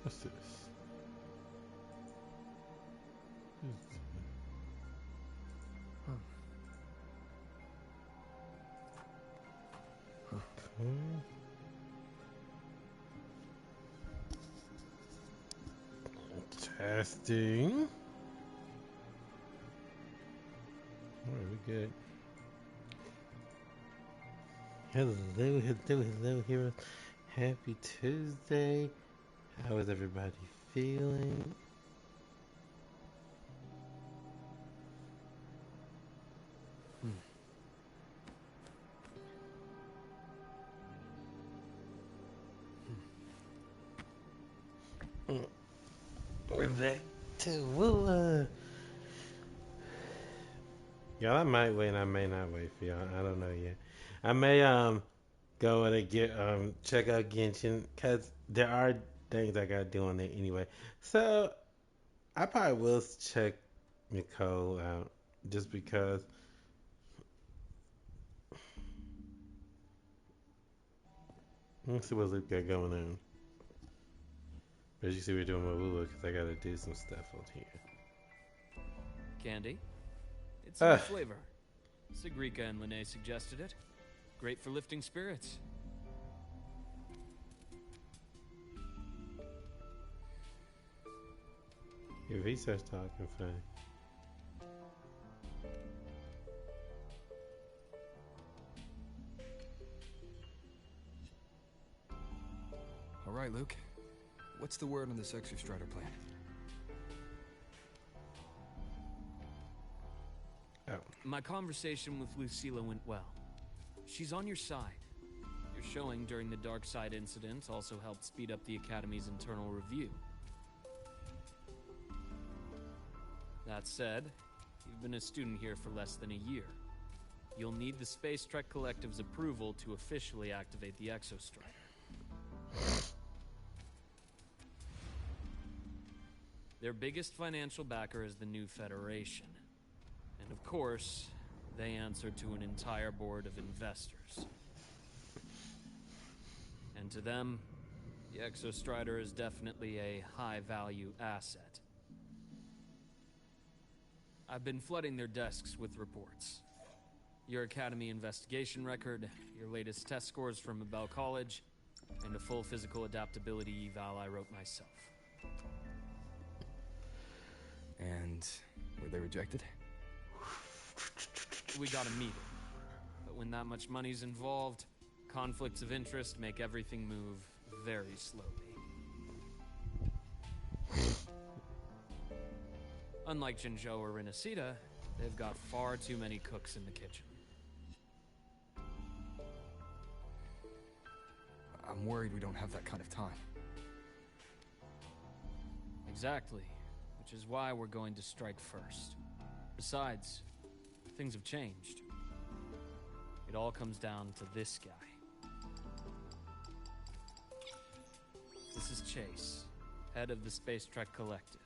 What's this? Okay. Testing. Alright, we good. Hello, heroes. Happy Tuesday. How is everybody feeling? We're back to y'all, I might wait and I may not wait for y'all. I don't know yet. I may go and get check out Genshin because there are things I gotta do on there anyway. So I probably will check Nicole out just because. Let's see what Luke got going on. But you see, we're doing Woo because I gotta do some stuff on here. Candy? It's a new flavor. Sigrika and Lene suggested it. Great for lifting spirits. If he starts talking, fine. All right, Luke. What's the word on this Exostrider plan? Oh. My conversation with Lucilla went well. She's on your side. Your showing during the Dark Side incident also helped speed up the Academy's internal review. That said, you've been a student here for less than a year. You'll need the Space Trek Collective's approval to officially activate the Exostrider. Their biggest financial backer is the new Federation. And of course, they answer to an entire board of investors. And to them, the Exostrider is definitely a high-value asset. I've been flooding their desks with reports. Your Academy investigation record, your latest test scores from Abel College, and a full physical adaptability eval I wrote myself. And were they rejected? We got a meeting. But when that much money's involved, conflicts of interest make everything move very slowly. Unlike Jinzhou or Renacida, they've got far too many cooks in the kitchen. I'm worried we don't have that kind of time. Exactly. Which is why we're going to strike first. Besides, things have changed. It all comes down to this guy. This is Chase, head of the Space Trek Collective.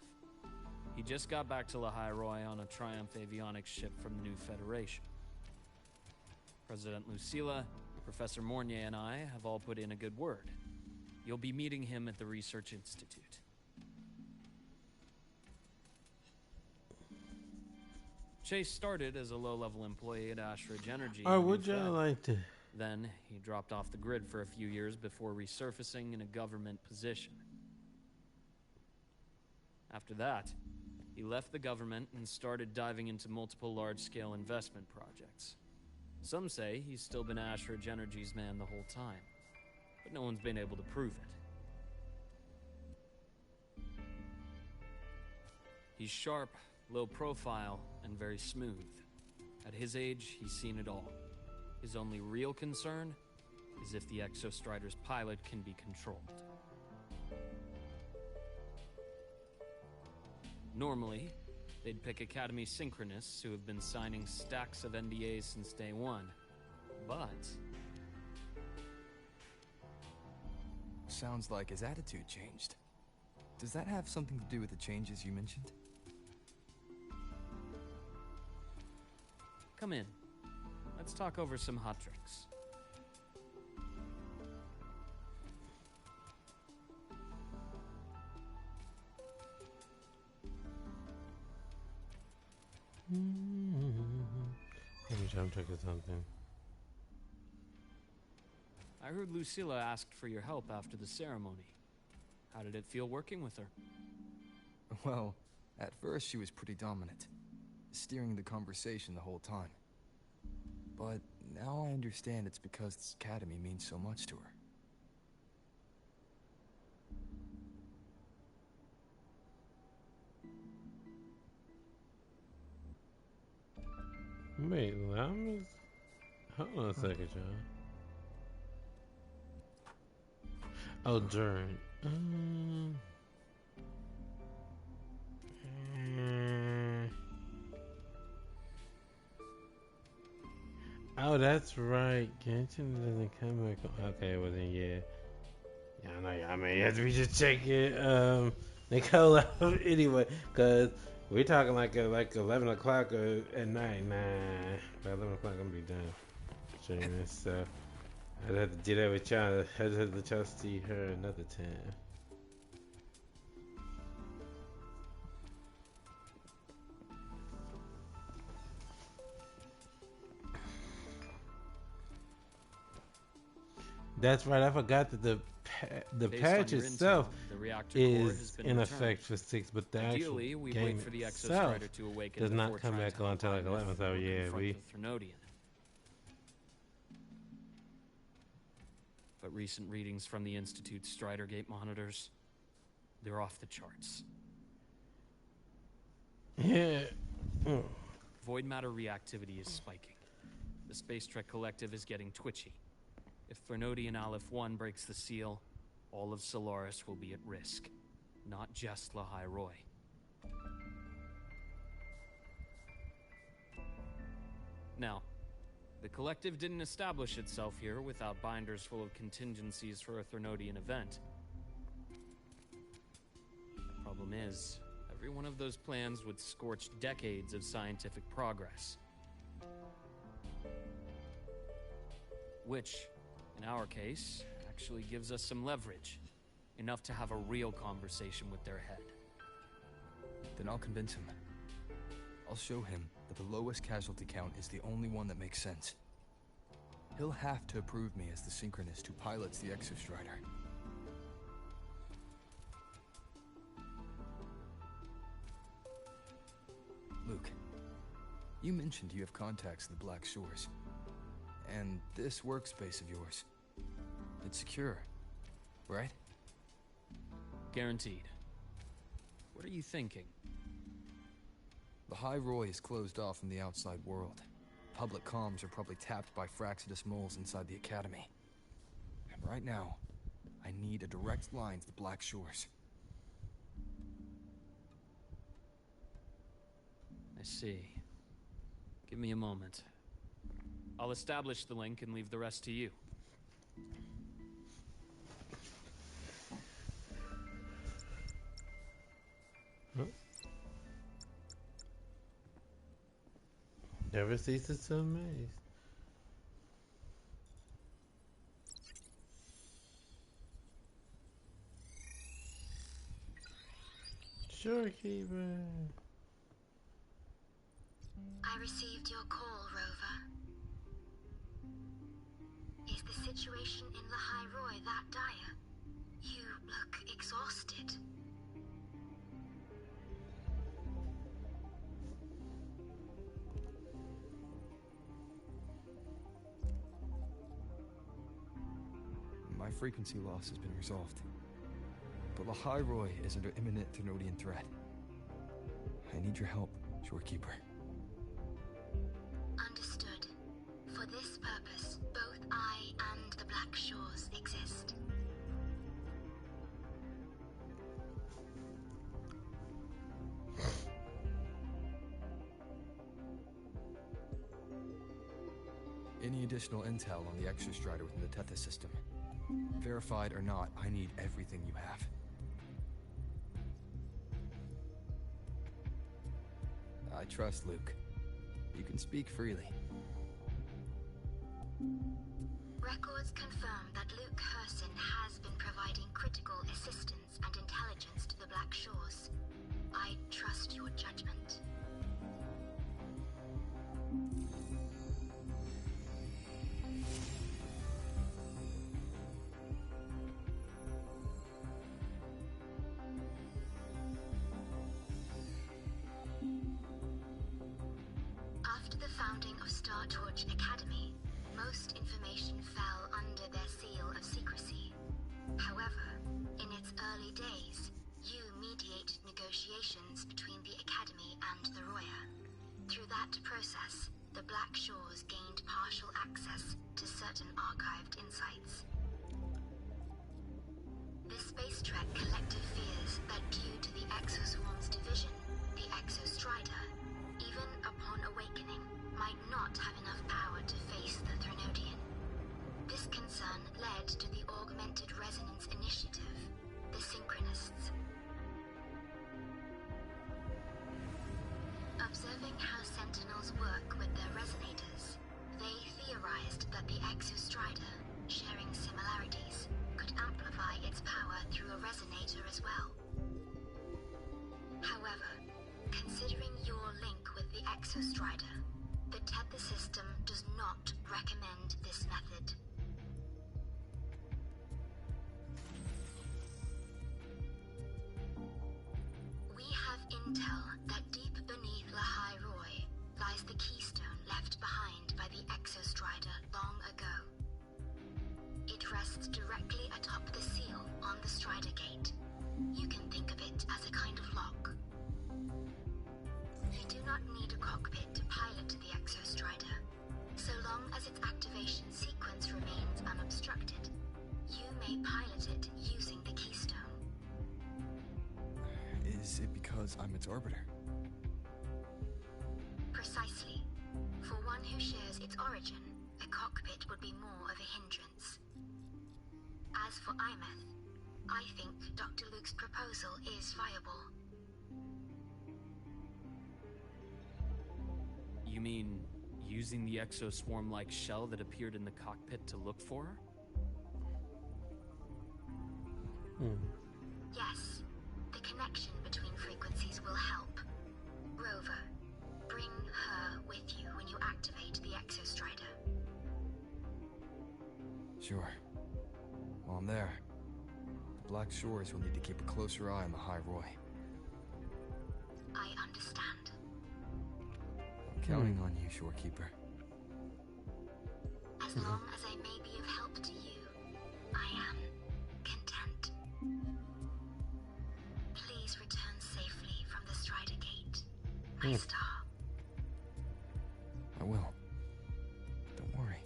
He just got back to Lahai-Roi on a Triumph avionics ship from the new Federation. President Lucilla, Professor Morrrre, and I have all put in a good word. You'll be meeting him at the Research Institute. Chase started as a low-level employee at Ashridge Energy. Or would y'all like to? Then he dropped off the grid for a few years before resurfacing in a government position. After that, he left the government and started diving into multiple large-scale investment projects. Some say he's still been Ashridge Energy's man the whole time, but no one's been able to prove it. He's sharp, low profile, and very smooth. At his age, he's seen it all. His only real concern is if the Exostrider's pilot can be controlled. Normally, they'd pick Academy synchronists who have been signing stacks of NDAs since day one. But Sounds like his attitude changed. Does that have something to do with the changes you mentioned? come in. Let's talk over some hot drinks. contract or something. I heard Lucilla asked for your help after the ceremony. How did it feel working with her? Well, at first she was pretty dominant, steering the conversation the whole time. But now I understand it's because this academy means so much to her. Wait, hold on a second, y'all. Oh, during. Oh, that's right. Genshin doesn't come back on. Okay, well then, yeah. Yeah, I know y'all may have to be just checking Nicole out anyway, because we're talking like 11 o'clock at night. Nah, by 11 o'clock I'm going to be done streaming, so I'd have to do that with y'all. I'd have to let y'all see her another time. That's right. I forgot that the Based patch on your itself intel, the reactor core has is been in returned. effect for 6, but the Ideally, actual we game wait for the itself exostrider to awaken does before not come trying back to on help until like Ines 11. So yeah, confront we. the Threnodian. But recent readings from the Institute's Strider Gate monitors, they're off the charts. Yeah. Mm. Void matter reactivity is spiking. The Space Trek Collective is getting twitchy. If Threnodian Aleph 1 breaks the seal, all of Solaris will be at risk. Not just Lahai Roy. Now, the Collective didn't establish itself here without binders full of contingencies for a Threnodian event. Problem is, every one of those plans would scorch decades of scientific progress. Which, in our case, actually gives us some leverage. Enough to have a real conversation with their head. Then I'll convince him. I'll show him that the lowest casualty count is the only one that makes sense. He'll have to approve me as the synchronist who pilots the exostrider. Luke, you mentioned you have contacts in the Black Shores. And this workspace of yours, it's secure, right? Guaranteed. What are you thinking? The High Roy is closed off from the outside world. Public comms are probably tapped by Fraxidus moles inside the Academy. And right now, I need a direct line to the Black Shores. I see. Give me a moment. I'll establish the link and leave the rest to you. Never ceases to amaze. Sure, Keeper. I received your call, Rover. Is the situation in Lahai Roy that dire? You look exhausted. My frequency loss has been resolved. But Lahai Roy is under imminent Threnodian threat. I need your help, Shorekeeper. Understood. For this purpose, both I and the Black Shores exist. Any additional intel on the exostrider within the Tethys system? Verified or not, I need everything you have. I trust Luke. You can speak freely. Records confirm that Luke Herson has been providing critical assistance and intelligence to the Black Shores. I trust your judgment. Torch Academy, most information fell under their seal of secrecy. However, in its early days, you mediated negotiations between the Academy and the Roya. Through that process, the Black Shores gained partial access to certain archived insights. The Space Trek Collective fears that due to the Exoswarm's division, the Exostrider, even upon awakening, might not have enough power to face the Threnodian. This concern led to the Augmented Resonance Initiative, the Synchronists. Observing how Sentinels work with their resonators, they theorized that the Exostrider, sharing similarities, could amplify its power through a resonator as well. However, considering your link with the Exostrider, the Tether system does not recommend this method. We have intel that deep beneath Lahai Roy lies the keystone left behind by the Exostrider long ago. It rests directly atop the seal on the Strider Gate. You can think of it as a kind of lock. You do not need a cockpit to pilot the Exostrider. So long as its activation sequence remains unobstructed, you may pilot it using the keystone. Is it because I'm its orbiter? Precisely. For one who shares its origin, a cockpit would be more of a hindrance. As for Imeth, I think Dr. Luke's proposal is viable. You mean using the exoswarm-like shell that appeared in the cockpit to look for her? Yes, the connection between frequencies will help. Rover, bring her with you when you activate the Exostrider. Sure. While I'm there, the Black Shores will need to keep a closer eye on the High Roy. I understand. I'm counting on you, Shorekeeper. As long as I may be of help to you, I am content. Please return safely from the Strider Gate, my star. I will. Don't worry.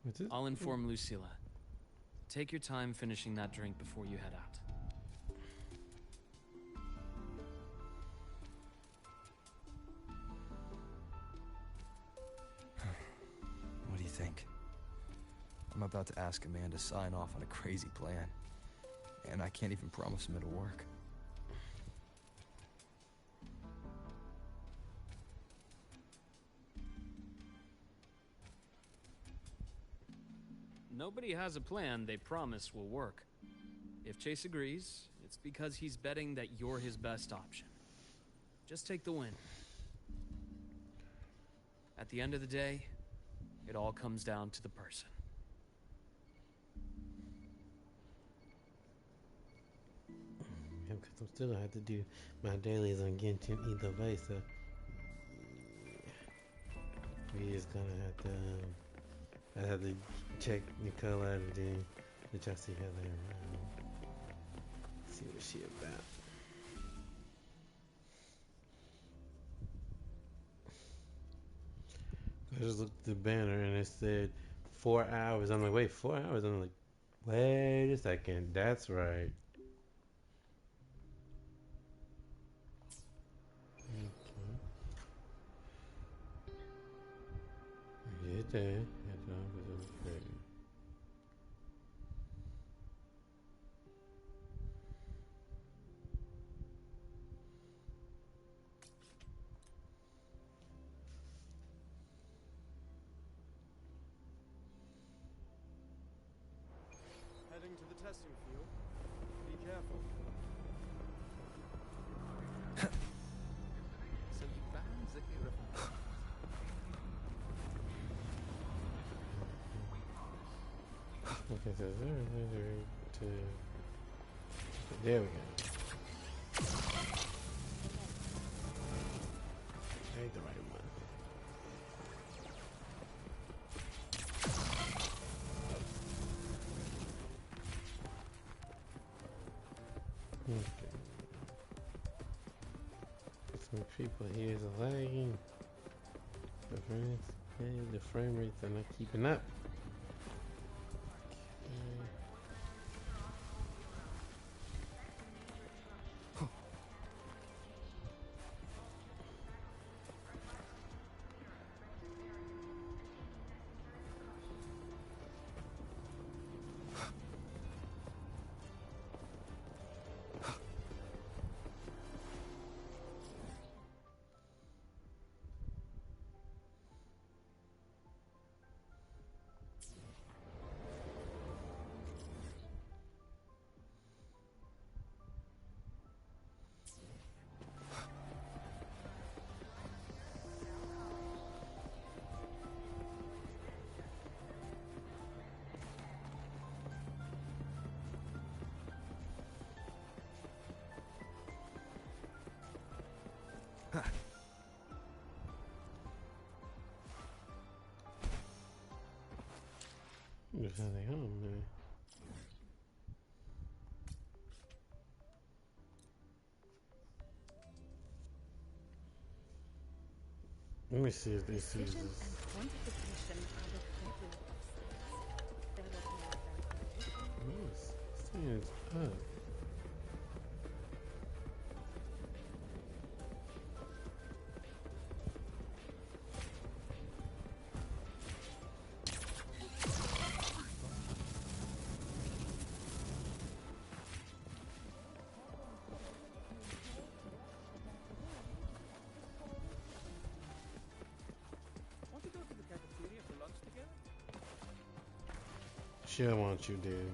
What's it? I'll inform Lucilla. Take your time finishing that drink before you head out. What do you think? I'm about to ask a man to sign off on a crazy plan, and I can't even promise him it'll work. Nobody has a plan they promise will work. If Chase agrees, it's because he's betting that you're his best option. Just take the win. At the end of the day, it all comes down to the person. Yeah, because I'm still gonna have to do my dailies on Genshin either way, so we just gonna have to I have to check Nicole out and then let y'all see her later around. See what she about. I just looked at the banner and it said 4 hours. I'm like, wait, 4 hours? I'm like, wait a second, that's right. Okay. It did. Heading to the testing field. Be careful. So you banned Zakira from Okay, so there we go. Ain't the right one. Okay. Some people here is lagging. The frame rates are not keeping up. Just how they home, man. Let me see if this is. Stands up. Want to go to the cafeteria for lunch together? She'll want you, dude.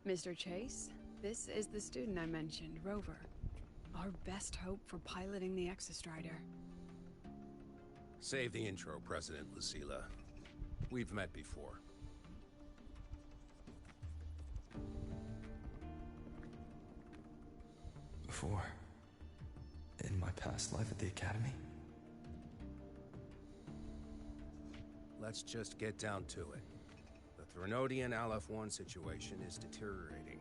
Mr. Chase, this is the student I mentioned, Rover. Our best hope for piloting the Exostrider. Save the intro, President Lucilla. We've met before. Before? In my past life at the Academy? Let's just get down to it. The Threnodian Aleph-1 situation is deteriorating.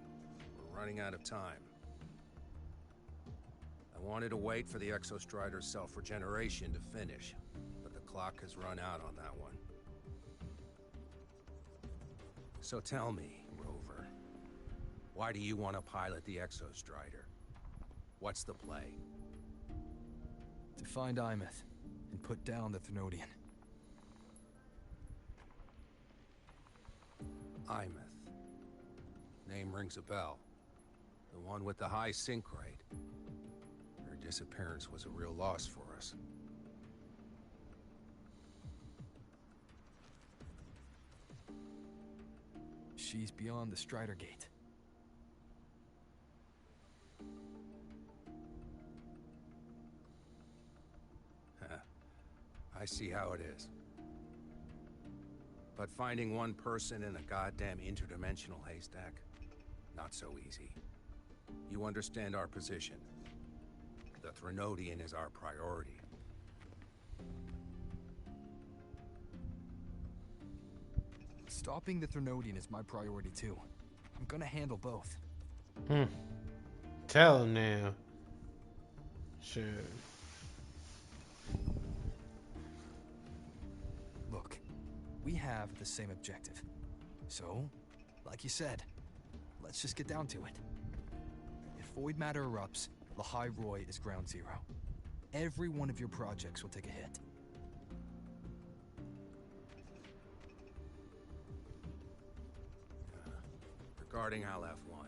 We're running out of time. I wanted to wait for the Exostrider's self-regeneration to finish, but the clock has run out on that one. So tell me, Rover, why do you want to pilot the Exostrider? What's the play? To find Imeth and put down the Threnodian. Imeth. Name rings a bell. The one with the high sync rate. Her disappearance was a real loss for us. She's beyond the Strider Gate. I see how it is. But finding one person in a goddamn interdimensional haystack, not so easy. You understand our position. The Threnodian is our priority. Stopping the Threnodian is my priority too. I'm gonna handle both. Tell him now. Sure. Look, we have the same objective. So, like you said, let's just get down to it. If void matter erupts, the High Roy is ground zero. every one of your projects will take a hit. Regarding Aleph-1,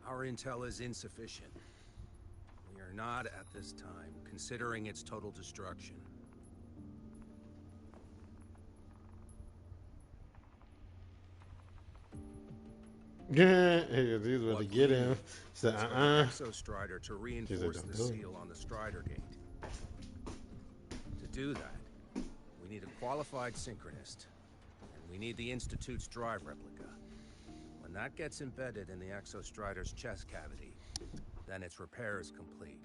our intel is insufficient. We are not, at this time, considering its total destruction. Yeah, he's about to get him. So, is for the Exostrider to reinforce the seal on the Strider Gate. To do that, we need a qualified synchronist, and we need the Institute's drive replica. When that gets embedded in the Exostrider's chest cavity, then its repair is complete.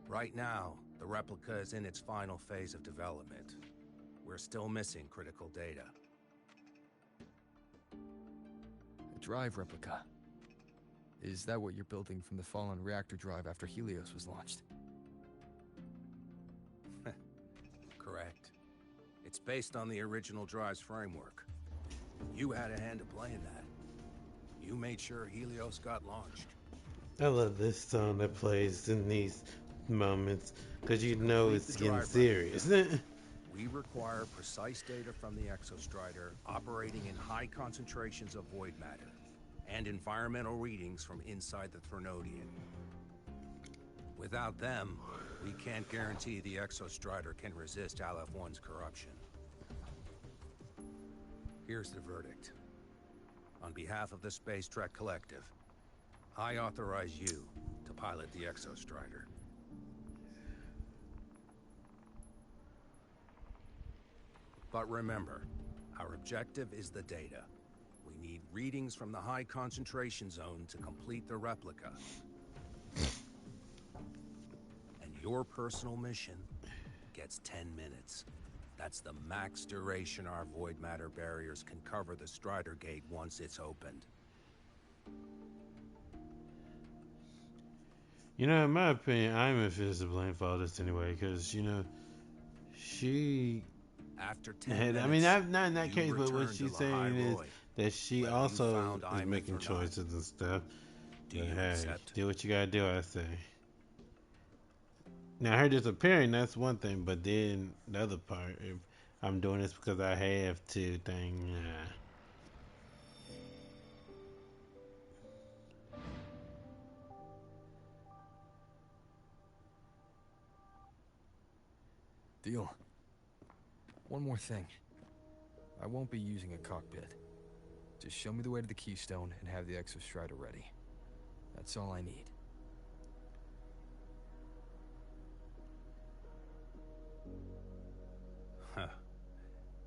Right now, the replica is in its final phase of development. We're still missing critical data. A drive replica. Is that what you're building from the fallen reactor drive after Helios was launched? Correct. It's based on the original drive's framework. You had a hand to play in that. You made sure Helios got launched. I love this song that plays in these moments because you know it's getting serious. We require precise data from the Exostrider operating in high concentrations of void matter and environmental readings from inside the Threnodian. Without them, we can't guarantee the Exostrider can resist Aleph-1's corruption. Here's the verdict. On behalf of the Space Trek Collective, I authorize you to pilot the Exostrider. But remember, our objective is the data. We need readings from the high concentration zone to complete the replica. And your personal mission gets 10 minutes. That's the max duration our void matter barriers can cover the Strider Gate once it's opened. You know, in my opinion, I'm infamous to blame for all this anyway, because, you know, she... After 10 minutes, I mean, not in that case, but what she's saying is that she also is making choices and stuff. Do you hey, accept? do what you gotta do, I say. Now, her disappearing, that's one thing, but then the other part, if I'm doing this because I have to thing, Deal. One more thing. I won't be using a cockpit. Just show me the way to the Keystone and have the Exostrider ready. That's all I need. Huh.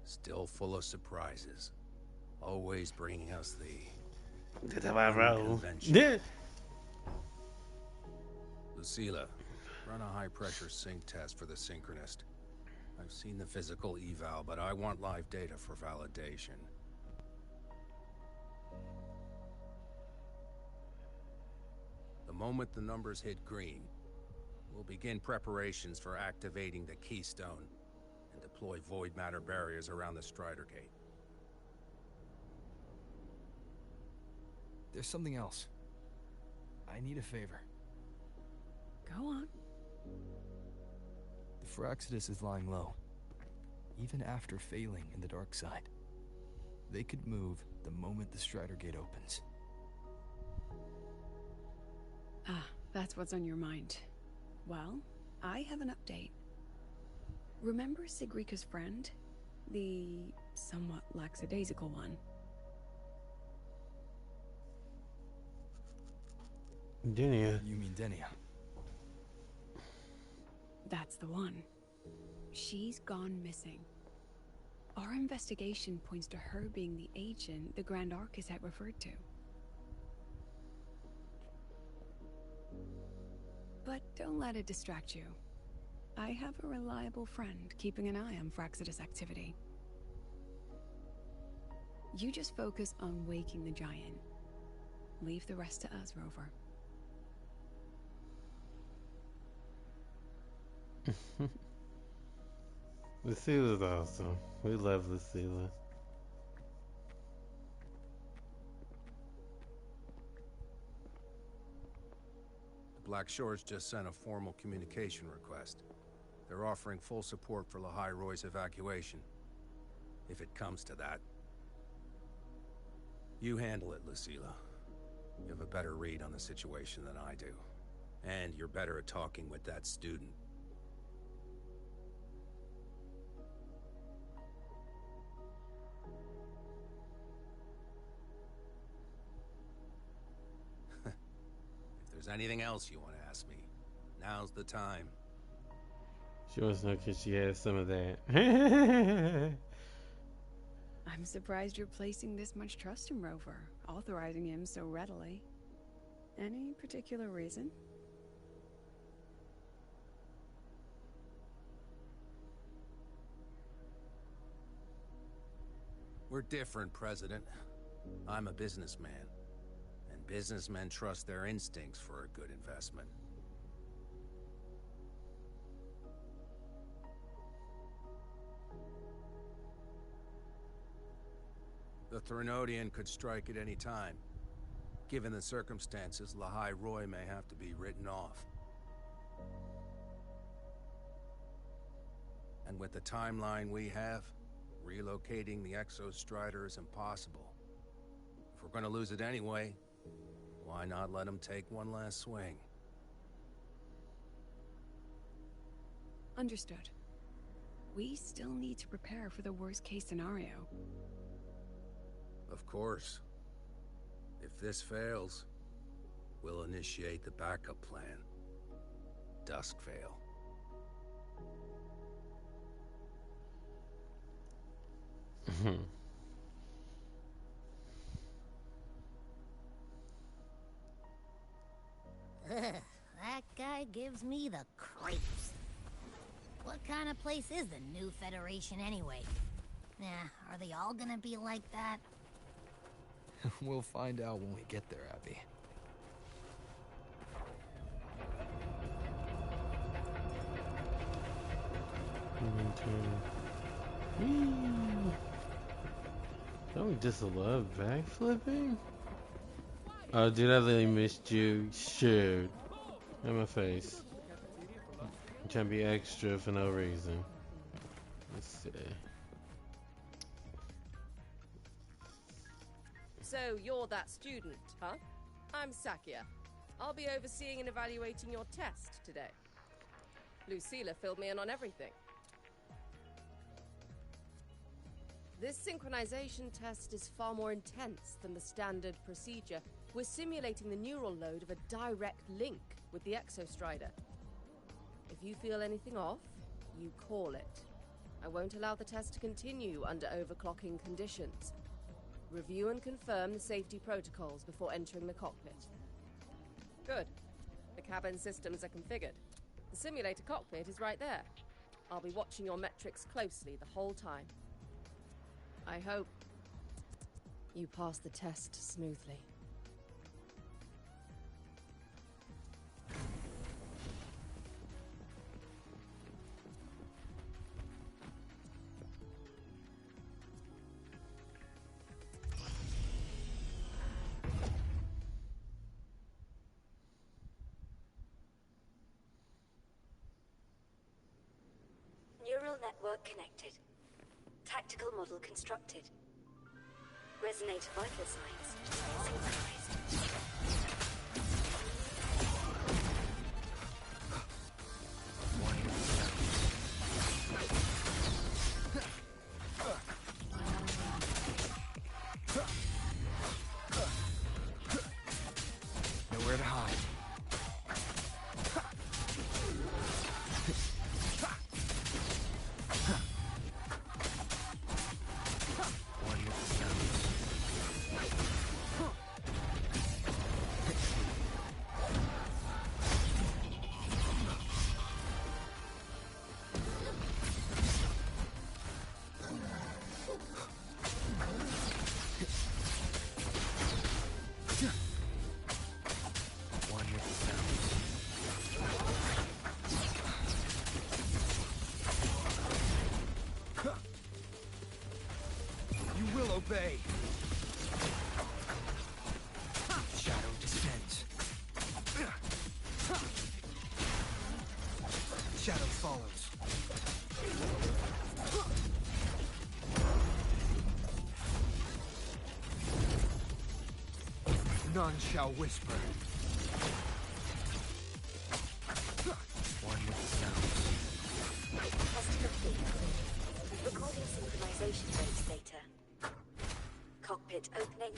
Still full of surprises. Always bringing us the unconventional. Yeah. Lucilla, run a high-pressure sync test for the synchronist. I've seen the physical eval, but I want live data for validation. The moment the numbers hit green, we'll begin preparations for activating the Keystone and deploy void matter barriers around the Strider Gate. There's something else. I need a favor. Go on. The Firaxidus is lying low. Even after failing in the dark side, they could move the moment the Strider Gate opens. Ah, that's what's on your mind. Well, I have an update. Remember Sigrika's friend? The somewhat lackadaisical one? Denia. You mean Denia? That's the one. She's gone missing. Our investigation points to her being the agent the Grand Architect referred to. But don't let it distract you. I have a reliable friend keeping an eye on Firaxidus activity. You just focus on waking the giant. Leave the rest to us, Rover. Lucila's awesome. We love Lucila. Black Shore's just sent a formal communication request. They're offering full support for Lahai Roy's evacuation. If it comes to that. You handle it, Lucilla. You have a better read on the situation than I do. And you're better at talking with that student. If there's anything else you want to ask me, now's the time. She wants to know because she has some of that. I'm surprised you're placing this much trust in Rover, authorizing him so readily. Any particular reason? We're different, President. I'm a businessman. And businessmen trust their instincts for a good investment. The Threnodian could strike at any time. Given the circumstances, Lahai Roy may have to be written off. And with the timeline we have, relocating the Exostrider is impossible. If we're gonna lose it anyway, why not let him take one last swing? Understood. We still need to prepare for the worst-case scenario. Of course. If this fails, we'll initiate the backup plan. Duskvale. That guy gives me the creeps. What kind of place is the new Federation anyway? Are they all gonna be like that? We'll find out when we get there, Abby. Don't we just love backflipping? Oh, dude, I literally missed you. Shoot. In my face. I'm trying to be extra for no reason. Let's see. So you're that student, huh? I'm Sakia. I'll be overseeing and evaluating your test today. Lucilla filled me in on everything. This synchronization test is far more intense than the standard procedure. We're simulating the neural load of a direct link with the Exostrider. If you feel anything off, you call it. I won't allow the test to continue under overclocking conditions. Review and confirm the safety protocols before entering the cockpit. Good. The cabin systems are configured. The simulator cockpit is right there. I'll be watching your metrics closely the whole time. I hope you pass the test smoothly. Neural network connected. Tactical model constructed. Resonator vital signs synchronized. Nowhere to hide. shadow follows. None shall whisper. One with the sounds. Test complete. Recording synchronization rates data. Cockpit opening.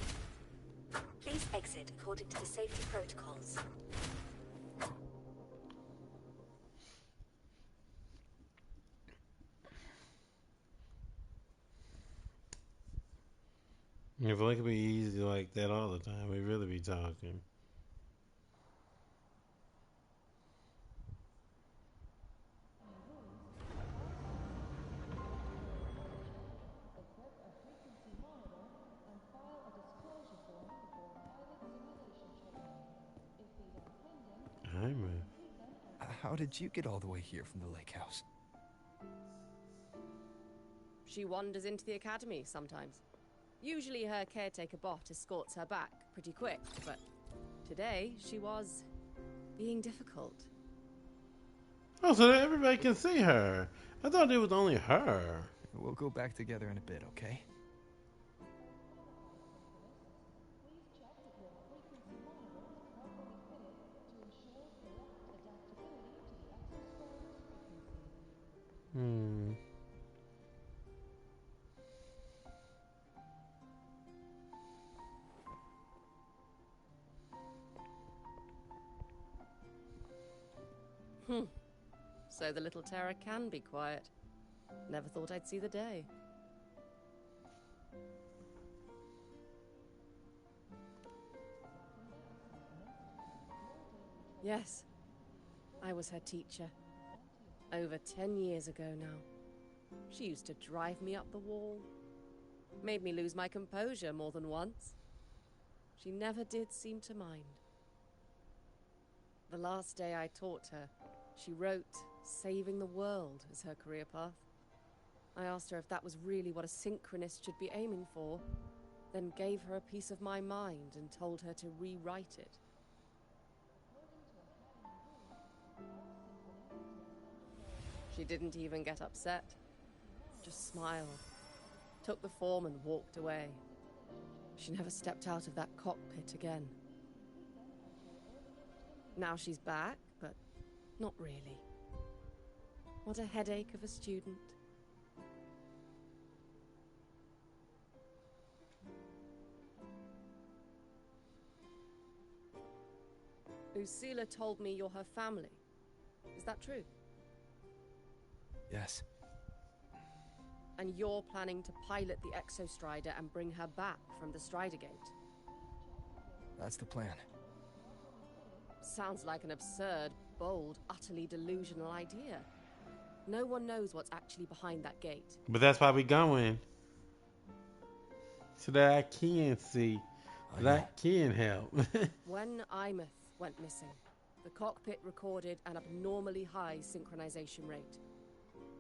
Please exit according to the safety protocols. If it could be easy like that all the time, we'd really be talking. How did you get all the way here from the lake house? She wanders into the academy sometimes. Usually her caretaker bot escorts her back pretty quick, but today she was being difficult. Oh, so that everybody can see her. I thought it was only her. We'll go back together in a bit, okay? Hmm. So the little terror can be quiet. Never thought I'd see the day. Yes, I was her teacher. Over 10 years ago now. She used to drive me up the wall. Made me lose my composure more than once. She never did seem to mind. The last day I taught her, she wrote saving the world as her career path. I asked her if that was really what a synchronist should be aiming for, then gave her a piece of my mind and told her to rewrite it. She didn't even get upset, just smiled, took the form and walked away. She never stepped out of that cockpit again. Now she's back, but not really. What a headache of a student. Lucilla told me you're her family. Is that true? Yes. And you're planning to pilot the Exostrider and bring her back from the Strider Gate? That's the plan. Sounds like an absurd, bold, utterly delusional idea. No one knows what's actually behind that gate. But that's why we going. So that I can see. So that I can help. When Imeth went missing, the cockpit recorded an abnormally high synchronization rate.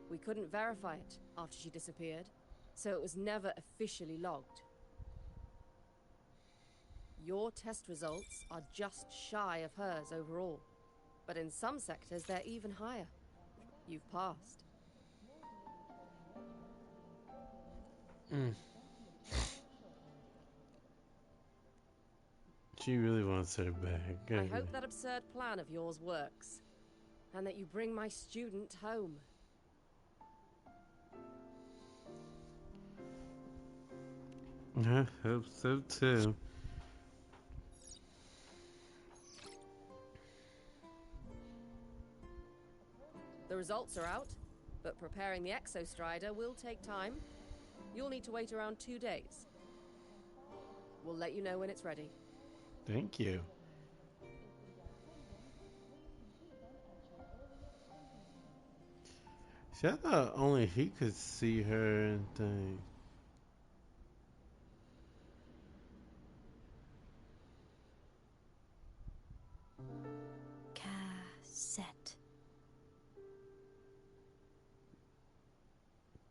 We couldn't verify it after she disappeared, so it was never officially logged. Your test results are just shy of hers overall, but in some sectors they're even higher. You've passed. She really wants her back. I hope that absurd plan of yours works, and that you bring my student home. I hope so too. The results are out, but preparing the Exostrider will take time. You'll need to wait around 2 days. We'll let you know when it's ready. Thank you. See, I thought only he could see her and things.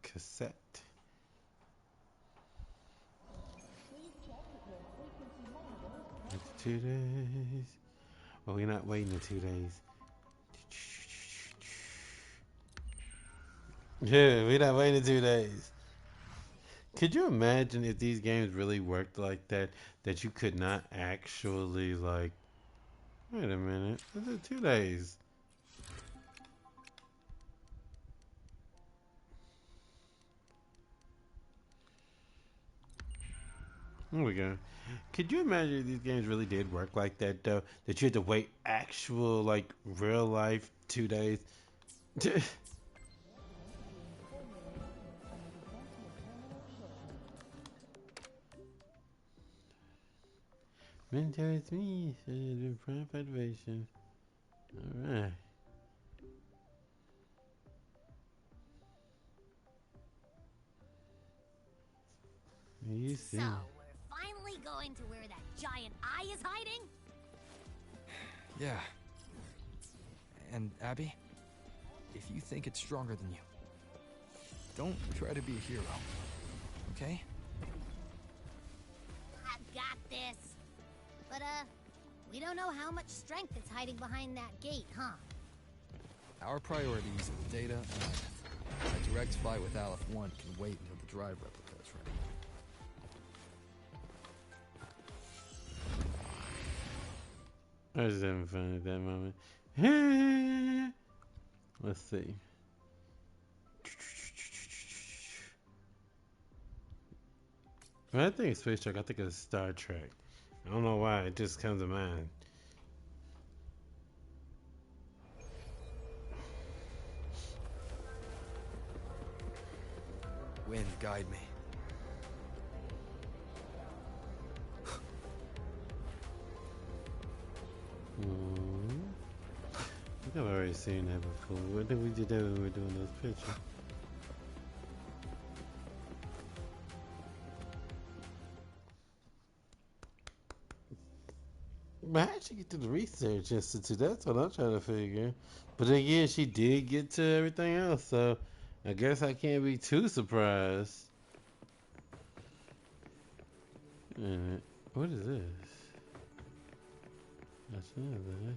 Cassette. It's 2 days. Well, we're not waiting in 2 days. Yeah, we not waiting 2 days. Could you imagine if these games really worked like that? That you could not actually like. Wait a minute. This is 2 days. Here we go. Could you imagine if these games really did work like that though? That you had to wait actual like real life 2 days. Military 3 says Prime Federation. Alright. You see. So, we're finally going to where that giant eye is hiding? Yeah. And Abby, if you think it's stronger than you, don't try to be a hero, okay? I've got this. But, we don't know how much strength is hiding behind that gate, huh? Our priorities are Data and Aleph. A direct fight with Aleph 1 can wait until the drive replica is ready. I was just having fun at that moment. Let's see. When I think of Space Trek, I think of Star Trek. I don't know why, it just comes to mind. Wind, guide me. I think I've already seen that before. I think we did that when we were doing those pictures. But how'd she get to the research institute? That's what I'm trying to figure. But then again, she did get to everything else, so I guess I can't be too surprised. What is this? That's another.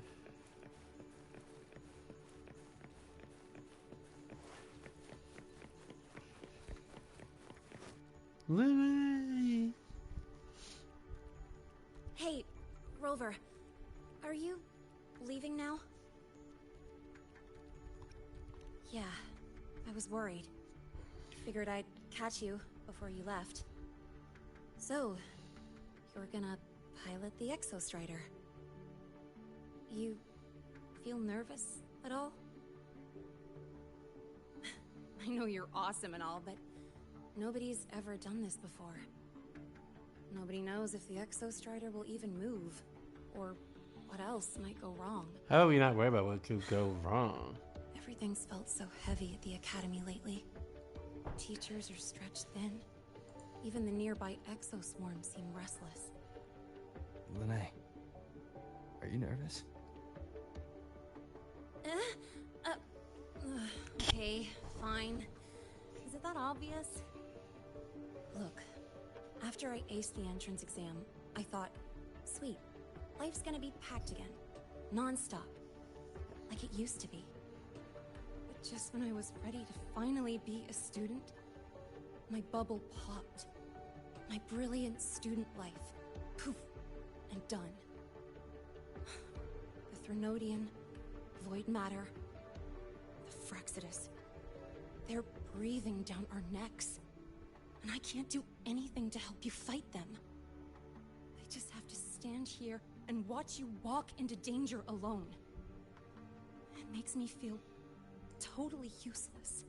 Lemony. Hey, Rover. Are you leaving now? Yeah, I was worried. Figured I'd catch you before you left. So, you're gonna pilot the Exostrider. You feel nervous at all? I know you're awesome and all, but nobody's ever done this before. Nobody knows if the Exostrider will even move, or what else might go wrong. How are we not worried about what could go wrong? Everything's felt so heavy at the Academy lately. Teachers are stretched thin. Even the nearby exoswarms seem restless. Lene, are you nervous? Okay, fine. Is it that obvious? Look, after I aced the entrance exam, I thought, sweet, life's gonna be packed again. Non-stop. Like it used to be. But just when I was ready to finally be a student, my bubble popped. My brilliant student life. Poof. And done. The Threnodian, void matter, the Frexidus. They're breathing down our necks. And I can't do anything to help you fight them. I just have to stand here and watch you walk into danger alone. It makes me feel totally useless.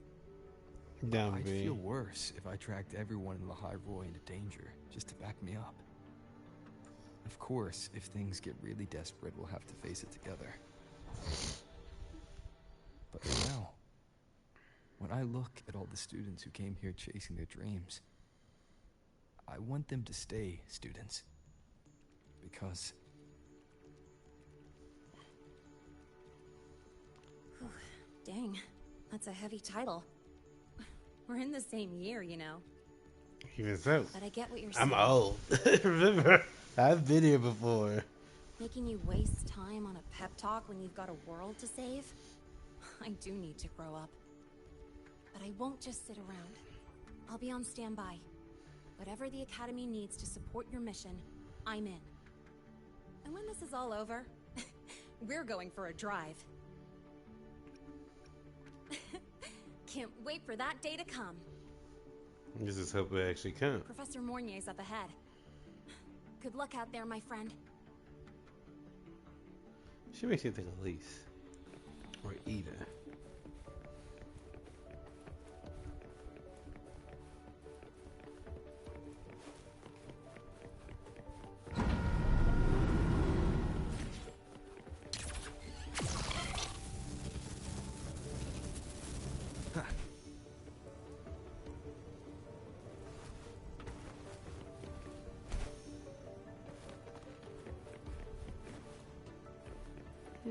I'd feel worse if I tracked everyone in the High Roy into danger just to back me up. Of course, if things get really desperate, we'll have to face it together. But for now, when I look at all the students who came here chasing their dreams, I want them to stay students. Because... Whew, dang, that's a heavy title. We're in the same year, you know. Even so. But I get what you're saying. I'm old. Remember, I've been here before. Making you waste time on a pep talk when you've got a world to save? I do need to grow up. But I won't just sit around. I'll be on standby. Whatever the Academy needs to support your mission, I'm in. And when this is all over, we're going for a drive. Can't wait for that day to come. This is hope it actually comes. Professor Morrre's up ahead. Good luck out there, my friend. She makes you think of Elise. Or Eda.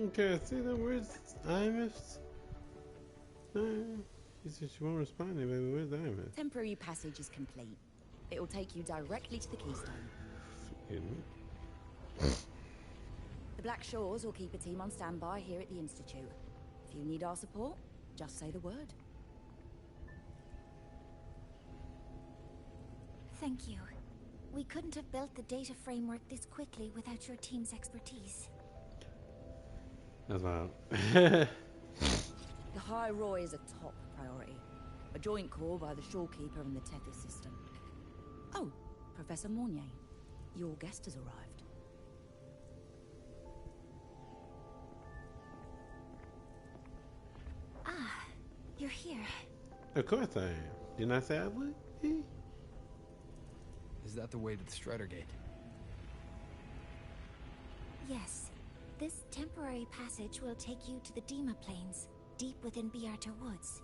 Okay, see the words IMFs? She said she won't respond to me, baby. Where's the IMF? Temporary passage is complete. It'll take you directly to the Keystone. The Black Shores will keep a team on standby here at the Institute. If you need our support, just say the word. Thank you. We couldn't have built the data framework this quickly without your team's expertise. That's wild. The High Roy is a top priority. A joint call by the Shorekeeper and the Tethys system. Oh, Professor Morrre, your guest has arrived. Ah, you're here. Of course I am. Didn't I say I would? Is that the way to the Strider Gate? Yes. This temporary passage will take you to the Dima Plains, deep within Biarta Woods.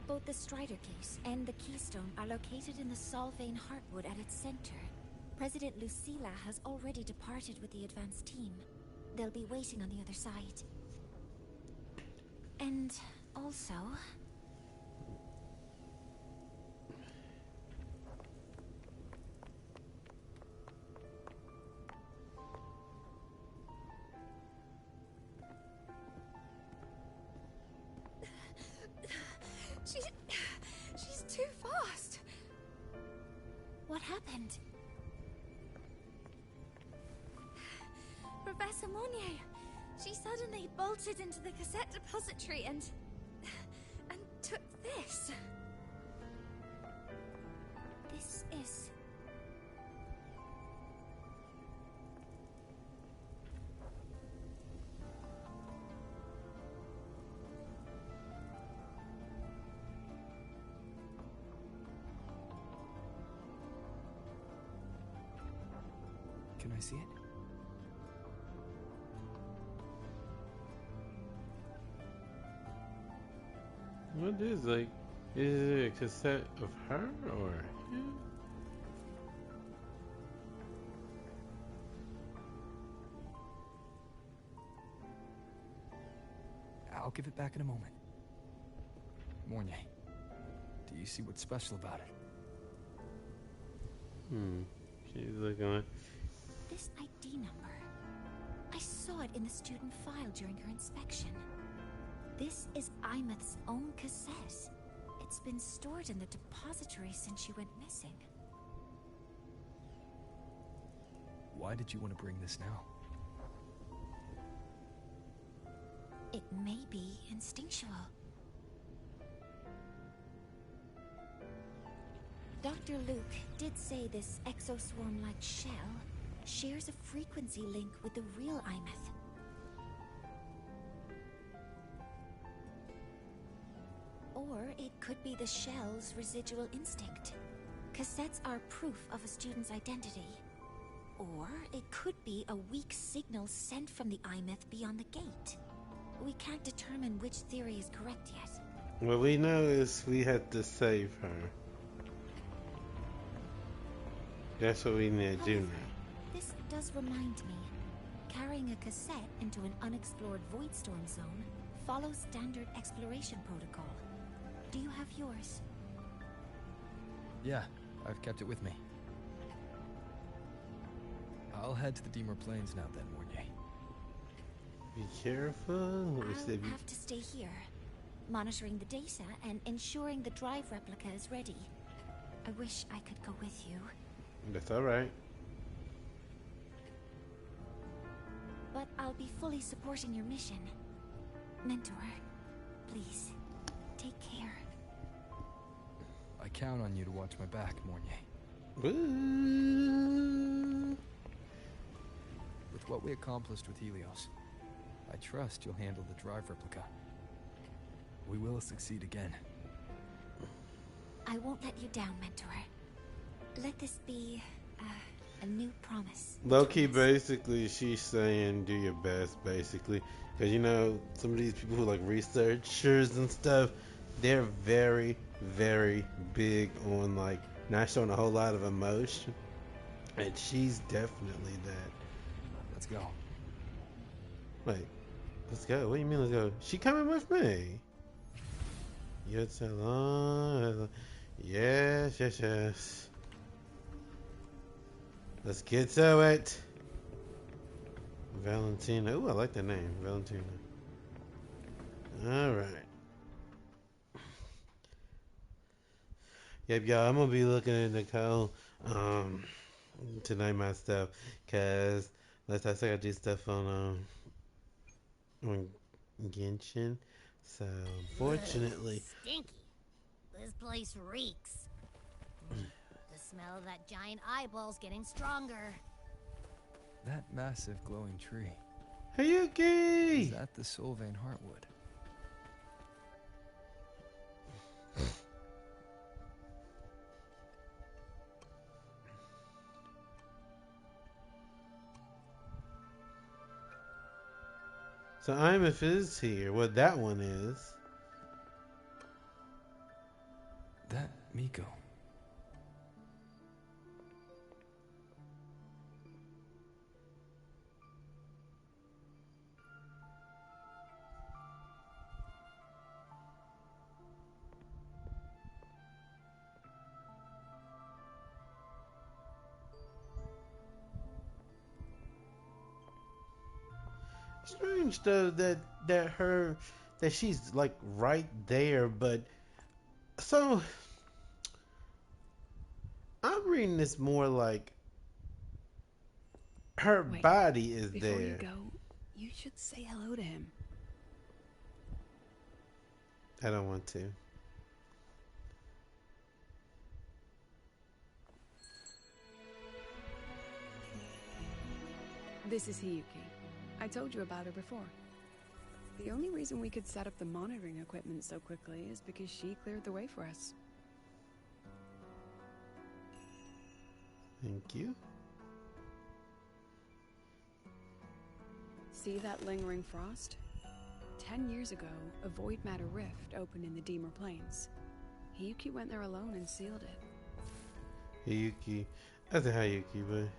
Both the Strider Gate and the Keystone are located in the Solvane Heartwood at its center. President Lucilla has already departed with the advance team. They'll be waiting on the other side. And also... She's too fast. What happened? Professor Morrre, she suddenly bolted into the cassette depository and took this. This is... Can I see it? What is like? Is it a cassette of her or him? I'll give it back in a moment. Morrre, do you see what's special about it? She's looking like... This ID number. I saw it in the student file during her inspection. This is Imeth's own cassette. It's been stored in the depository since she went missing. Why did you want to bring this now? It may be instinctual. Dr. Luke did say this exoswarm-like shell shares a frequency link with the real Imeth. Or it could be the shell's residual instinct. Cassettes are proof of a student's identity. Or it could be a weak signal sent from the Imeth beyond the gate. We can't determine which theory is correct yet. What we know is we have to save her. That's what we need to do now. This does remind me. Carrying a cassette into an unexplored Voidstorm zone follows standard exploration protocol. Do you have yours? Yeah, I've kept it with me. I'll head to the Dima Plains now then, Morrre. Be careful. I'll have to stay here. monitoring the data and ensuring the drive replica is ready. I wish I could go with you. That's alright. But I'll be fully supporting your mission. Mentor, please, take care. I count on you to watch my back, Morrrre. Woo. With what we accomplished with Helios, I trust you'll handle the drive replica. We will succeed again. I won't let you down, Mentor. Let this be a new promise. Low-key, basically, she's saying do your best, basically. Because, you know, some of these people who like researchers and stuff, they're very, very big on, like, not showing a whole lot of emotion. And she's definitely that. Let's go. Wait, let's go? What do you mean let's go? She coming with me. Yes, hello. Yes, yes, yes. Let's get to it. Valentina. Ooh, I like that name. Valentina. Alright. Yep, y'all, I'm gonna be looking at Nicole tonight myself. Cause let's I say I do stuff on Genshin. So unfortunately Stinky. This place reeks. The smell of that giant eyeball's getting stronger. That massive glowing tree. Hayuki! Is that the Sylvain Heartwood? So Imif is here. What that one is. That Miko. Strange though that she's like right there, but so I'm reading this more like her Wait, body is before there. you go, you should say hello to him. I don't want to. This is Hiyuki. I told you about her before. The only reason we could set up the monitoring equipment so quickly is because she cleared the way for us. Thank you. See that lingering frost? 10 years ago, a void matter rift opened in the Deemer Plains. Hiyuki went there alone and sealed it. Hiyuki. I said Hayuki, but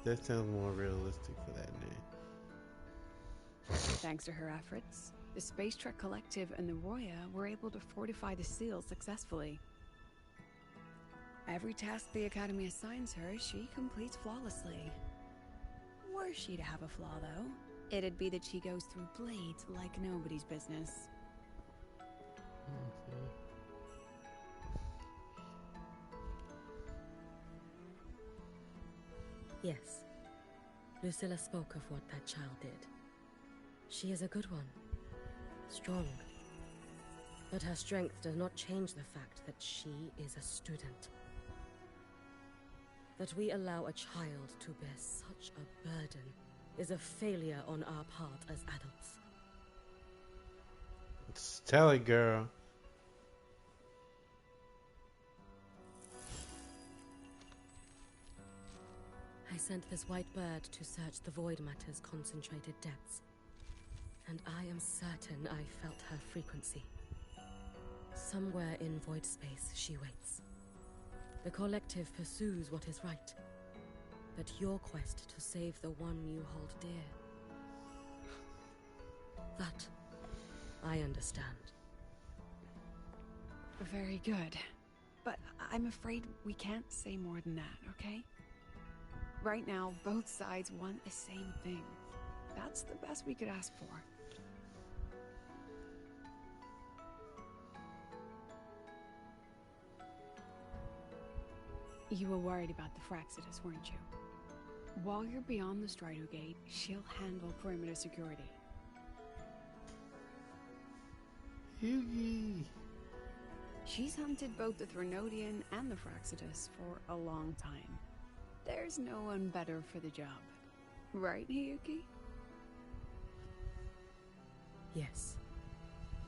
that sounds more realistic for that name. Thanks to her efforts, the Space Trek Collective and the Roya were able to fortify the seal successfully. Every task the Academy assigns her, she completes flawlessly. Were she to have a flaw, though, it'd be that she goes through blades like nobody's business. Yes. Lucilla spoke of what that child did. She is a good one. Strong. But her strength does not change the fact that she is a student. That we allow a child to bear such a burden is a failure on our part as adults. Tell it, girl. I sent this white bird to search the Void Matter's concentrated depths. And I am certain I felt her frequency. Somewhere in void space she waits. The collective pursues what is right. But your quest to save the one you hold dear... that, I understand. Very good. But I'm afraid we can't say more than that, okay? Right now, both sides want the same thing. That's the best we could ask for. You were worried about the Fraxidus, weren't you? While you're beyond the Strider Gate, she'll handle perimeter security. Yugi. She's hunted both the Threnodian and the Fraxidus for a long time. There's no one better for the job. Right, Hiyuki? Yes.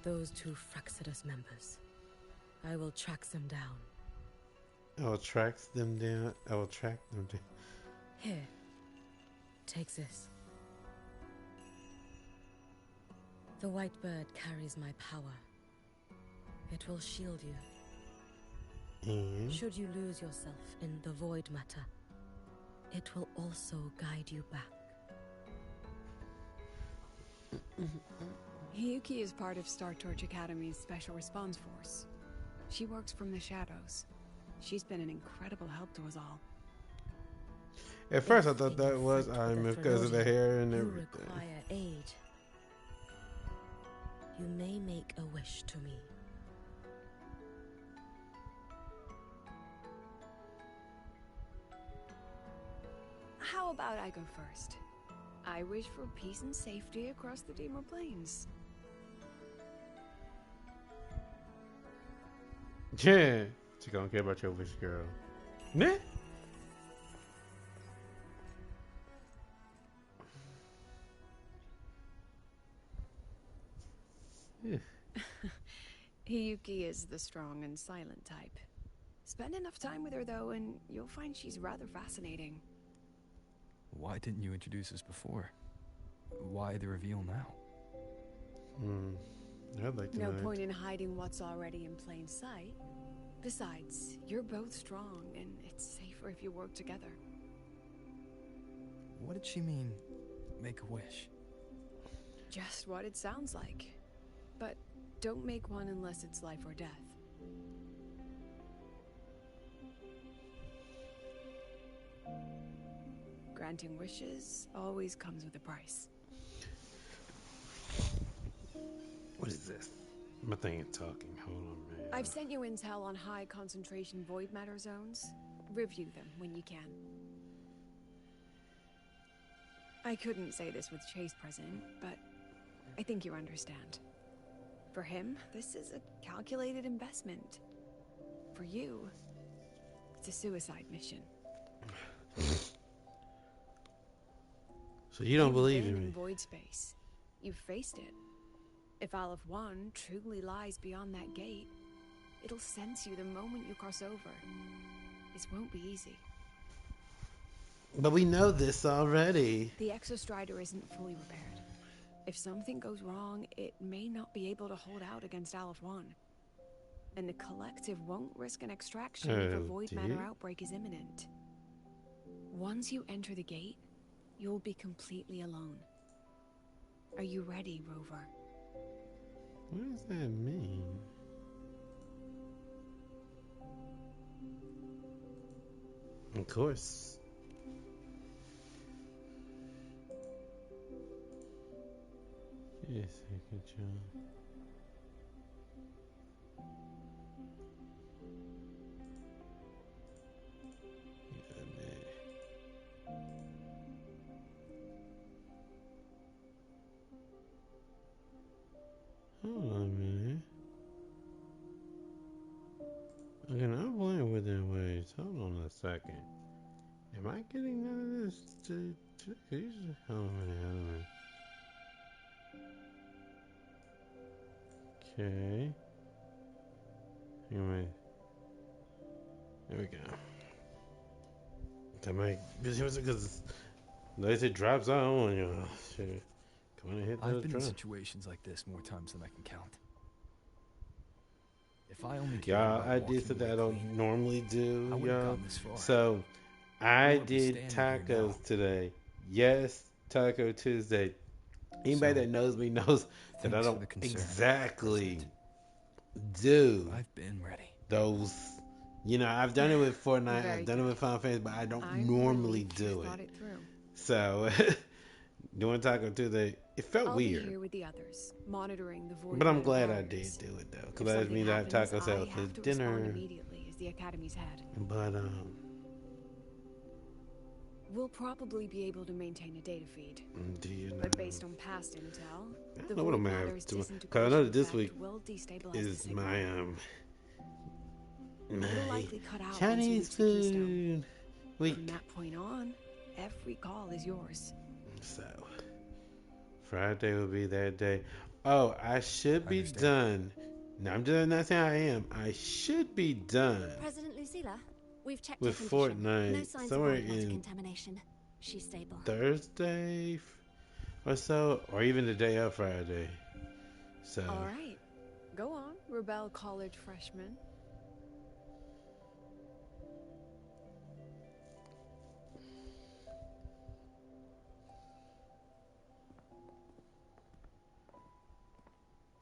Those two Fraxidus members. I will track them down. I will track them down. I will track them down. Here. Take this. The white bird carries my power. It will shield you. And Should you lose yourself in the void matter, it will also guide you back. Hiyuki is part of Star Torch Academy's Special Response Force. She works from the shadows. She's been an incredible help to us all. at first I thought that was because of the hair and You everything. require aid. You may make a wish to me. How about I go first? I wish for peace and safety across the Deemer Plains. Yeah. She don't care about your wish, girl. Nah. Yeah. Hiyuki is the strong and silent type. Spend enough time with her, though, and you'll find she's rather fascinating. Why didn't you introduce us before? Why the reveal now? I'd like to No know. point in hiding what's already in plain sight. Besides, you're both strong, and it's safer if you work together. What did she mean, make a wish? Just what it sounds like. But don't make one unless it's life or death. Granting wishes always comes with a price. What is this? My thing is talking. Hold on, man. I've sent you intel on high concentration void matter zones. Review them when you can. I couldn't say this with Chase present, but I think you understand. For him, this is a calculated investment. For you, it's a suicide mission. So you don't believe You've in been me? void space. You've faced it. If Aleph One truly lies beyond that gate, it'll sense you the moment you cross over. This won't be easy. But we know this already. The Exostrider isn't fully repaired. If something goes wrong, it may not be able to hold out against Aleph One. And the Collective won't risk an extraction if a Oh, void dear. matter outbreak is imminent. Once you enter the gate, you'll be completely alone. Are you ready, Rover? What does that mean? Of course. Yes, good job. Hold on a minute. Okay, now I'm playing with their ways. Hold on a second. Am I getting none of this to hold on a minute, hold on a minute. Okay. Anyway. There we go. That might because unless it drops out on you. Shit. Come on and hit I've those been in drums. situations like this more times than I can count. If I only cared Yeah, about I walking did something away I don't clean, normally do, I wouldn't have y'all. gotten this far. So I wouldn't be did standing here now. tacos today. Yes, Taco Tuesday. Anybody So, that knows me knows that I thanks for don't the concern, exactly President. do I've been ready. those. You know, I've done it with Fortnite, Very I've done it good. with Final Fantasy, but I don't I'm normally relieved you do thought it. it through. So doing Taco Tuesday, it felt I'll weird. be here with the others, monitoring the void. But I'm matter glad I barriers. did do it though, If because that something means I have happens, taco I salad for have to respond dinner. immediately as the Academy's head. But We'll probably be able to maintain a data feed. Do you know? But based on past intel, I the don't know what void I'm gonna have matter's to do. 'Cause I disintegration know that this effect week will destabilize the is signal. my It'll likely cut out Chinese once you reach the food keystone. week. From that point on, every call is yours. So Friday will be that day. Oh, I should be done. No, I'm just not saying I am. I should be done President Lucilla, we've checked with her condition. Fortnite No signs of somewhere void matter in contamination. She's stable. Thursday or so, or even the day of Friday. So All right, go on, Rebel College freshman.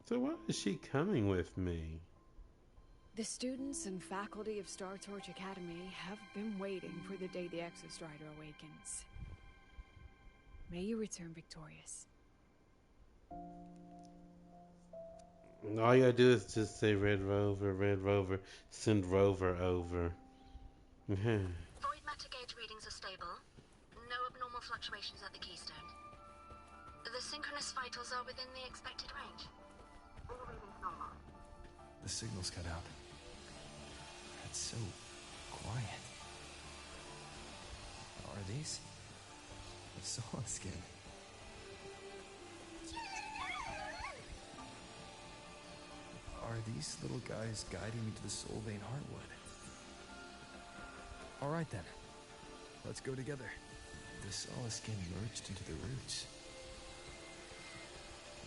So why is she coming with me? The students and faculty of Star Torch Academy have been waiting for the day the Exostrider awakens. May you return victorious. All you gotta do is just say Red Rover, send Rover over. Void matter gauge readings are stable. No abnormal fluctuations at the keystone. The synchronous vitals are within the expected range. All readings normal. The signal's cut out. It's so quiet. Are these? The Solid Skin. Are these little guys guiding me to the Soul Vein Heartwood? Alright then. Let's go together. The Solid Skin merged into the roots.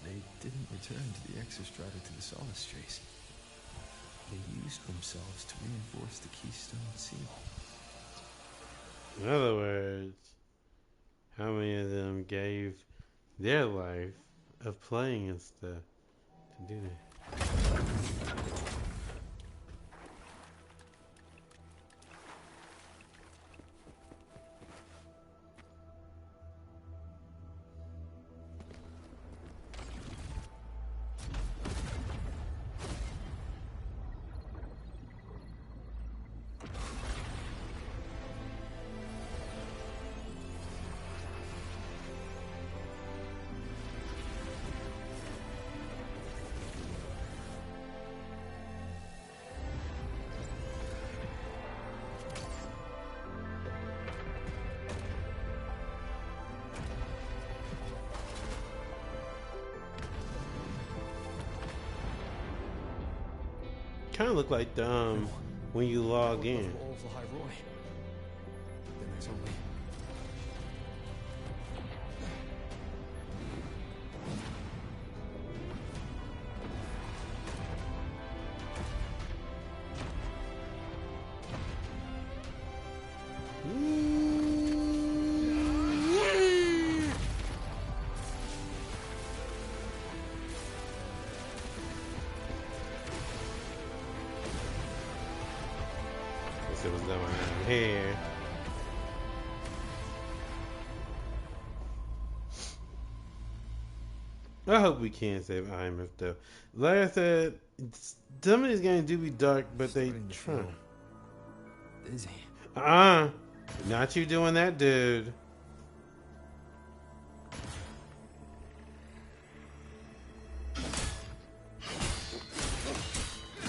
They didn't return to the Exostrider through the Solace Trace. They used themselves to reinforce the Keystone Seal. In other words, how many of them gave their life of playing and stuff to do that? Kind of look like when you log in. All of the High Roy. Then there's only... Let's see what's going on here. I hope we can save IMF though. Like I said, some of these games do be dark, but they try. Busy. Not you doing that, dude.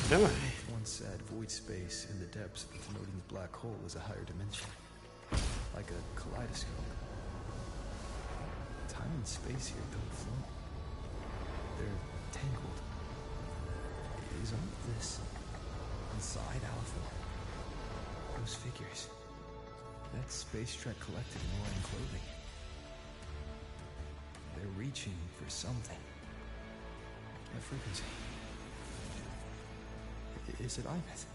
Come on. Once said void space in the depths of the Thenodian's black hole is a higher dimension. Like a kaleidoscope. Time and space here don't flow. They're tangled. Is all of this inside Alpha? Those figures. That Space Trek Collective in Orion clothing. They're reaching for something. A frequency. Is it Iveth?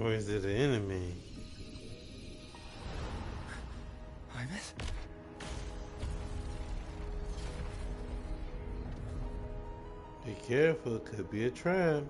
Or is it an enemy? Iveth? Be careful, it could be a trap.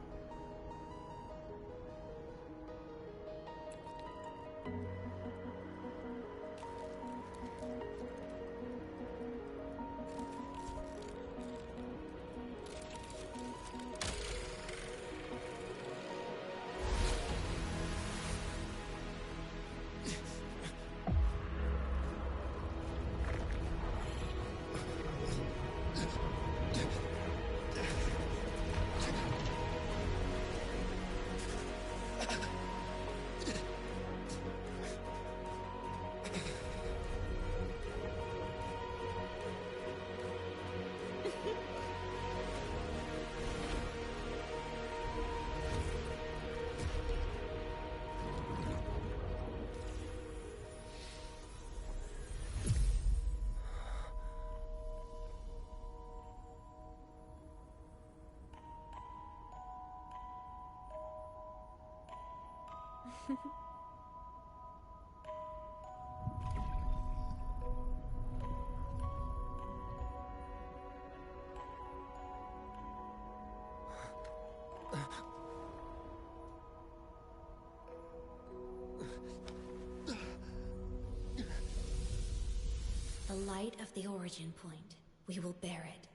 The light of the origin point. We will bear it.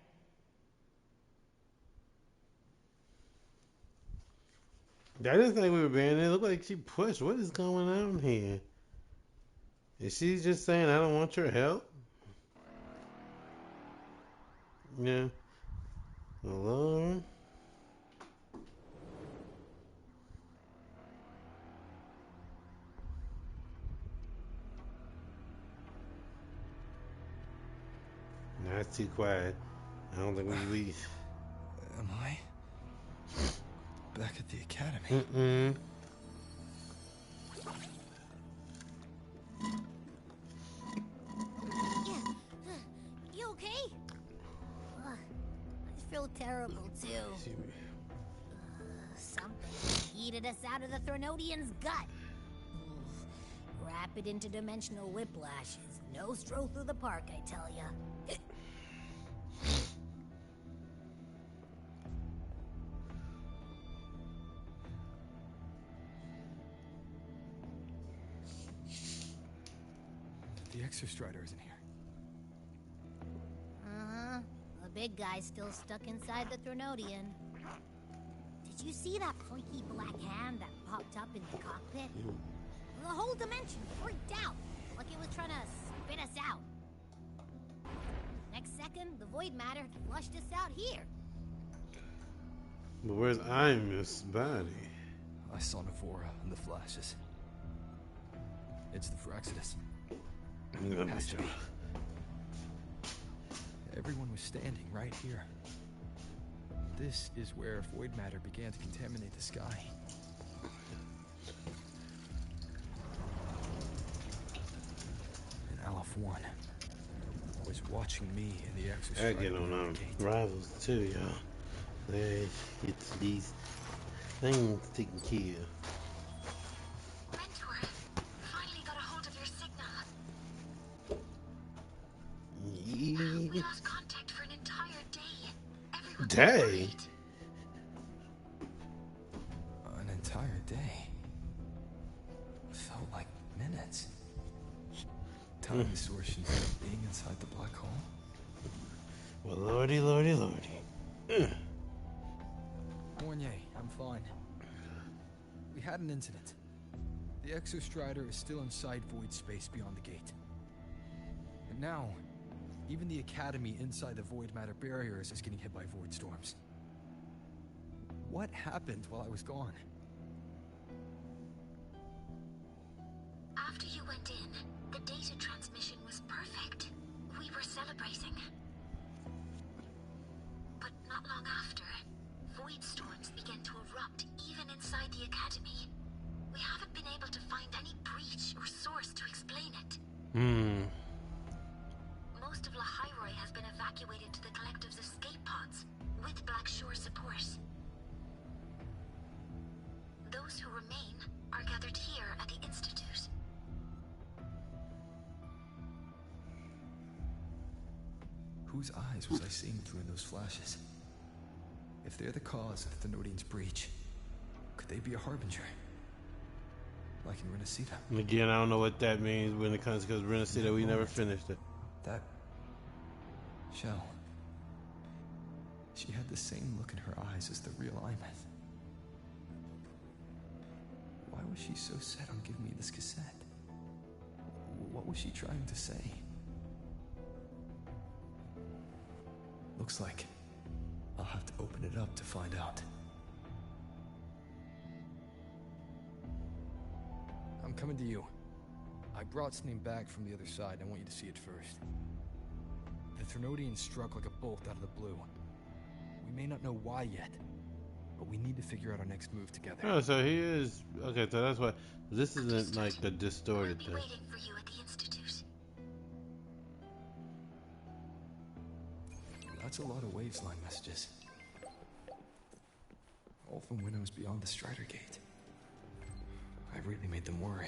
I didn't think we were bearing it. It looked like she pushed. What is going on here? Is she just saying, I don't want your help? Yeah. Hello? Nah, it's too quiet. I don't think we leave. Am I back at the academy? Mm-mm. You okay? I feel terrible too. Something heated us out of the Threnodian's gut. Rapid interdimensional whiplash is no stroll through the park, I tell ya. The Exostrider isn't here. Uh-huh. The big guy's still stuck inside the Threnodian. Did you see that freaky black hand that popped up in the cockpit? The whole dimension freaked out, like it was trying to spit us out. Next second, the void matter flushed us out here. But where's Imus' body? I saw Navora in the flashes. It's the Fraxidus. Has to be. Everyone was standing right here. This is where void matter began to contaminate the sky. And Aleph 1 was watching me in the Exostrider. I get on Rivals too, y'all. They get these things taken care of. Mentor, finally got a hold of your signal. Yeah. We lost contact for an entire day. Everyone Day? An entire day. Felt like minutes. Time distortions of being inside the black hole. Well, lordy, lordy, lordy. Morrrre, I'm fine. We had an incident. The Exostrider is still inside void space beyond the gate. And now, even the Academy inside the void matter barriers is getting hit by void storms. What happened while I was gone? After you went in, the data transmission was perfect. We were celebrating. But not long after, void storms began to erupt even inside the Academy. We haven't been able to find any breach or source to explain it. Most of Lahairoi has been evacuated to the Collective's escape pods, with Black Shore support. Those who remain are gathered here at the Institute. Whose eyes was I seeing through in those flashes? If they're the cause of the Thenodian's breach, could they be a harbinger? Like in Renacita? And again, I don't know what that means when it comes, because Renacita, we never finished it. That Shell. She had the same look in her eyes as the real Imeth. Why was she so set on giving me this cassette? What was she trying to say? Looks like I'll have to open it up to find out. I'm coming to you. I brought something back from the other side, and I want you to see it first. The Threnodian struck like a bolt out of the blue. We may not know why yet, but we need to figure out our next move together. Oh, so he is... Okay, so that's why... This isn't like the distorted thing. Waiting for you at the Institute. That's a lot of waveline messages. All from windows beyond the Strider Gate. I really made them worry.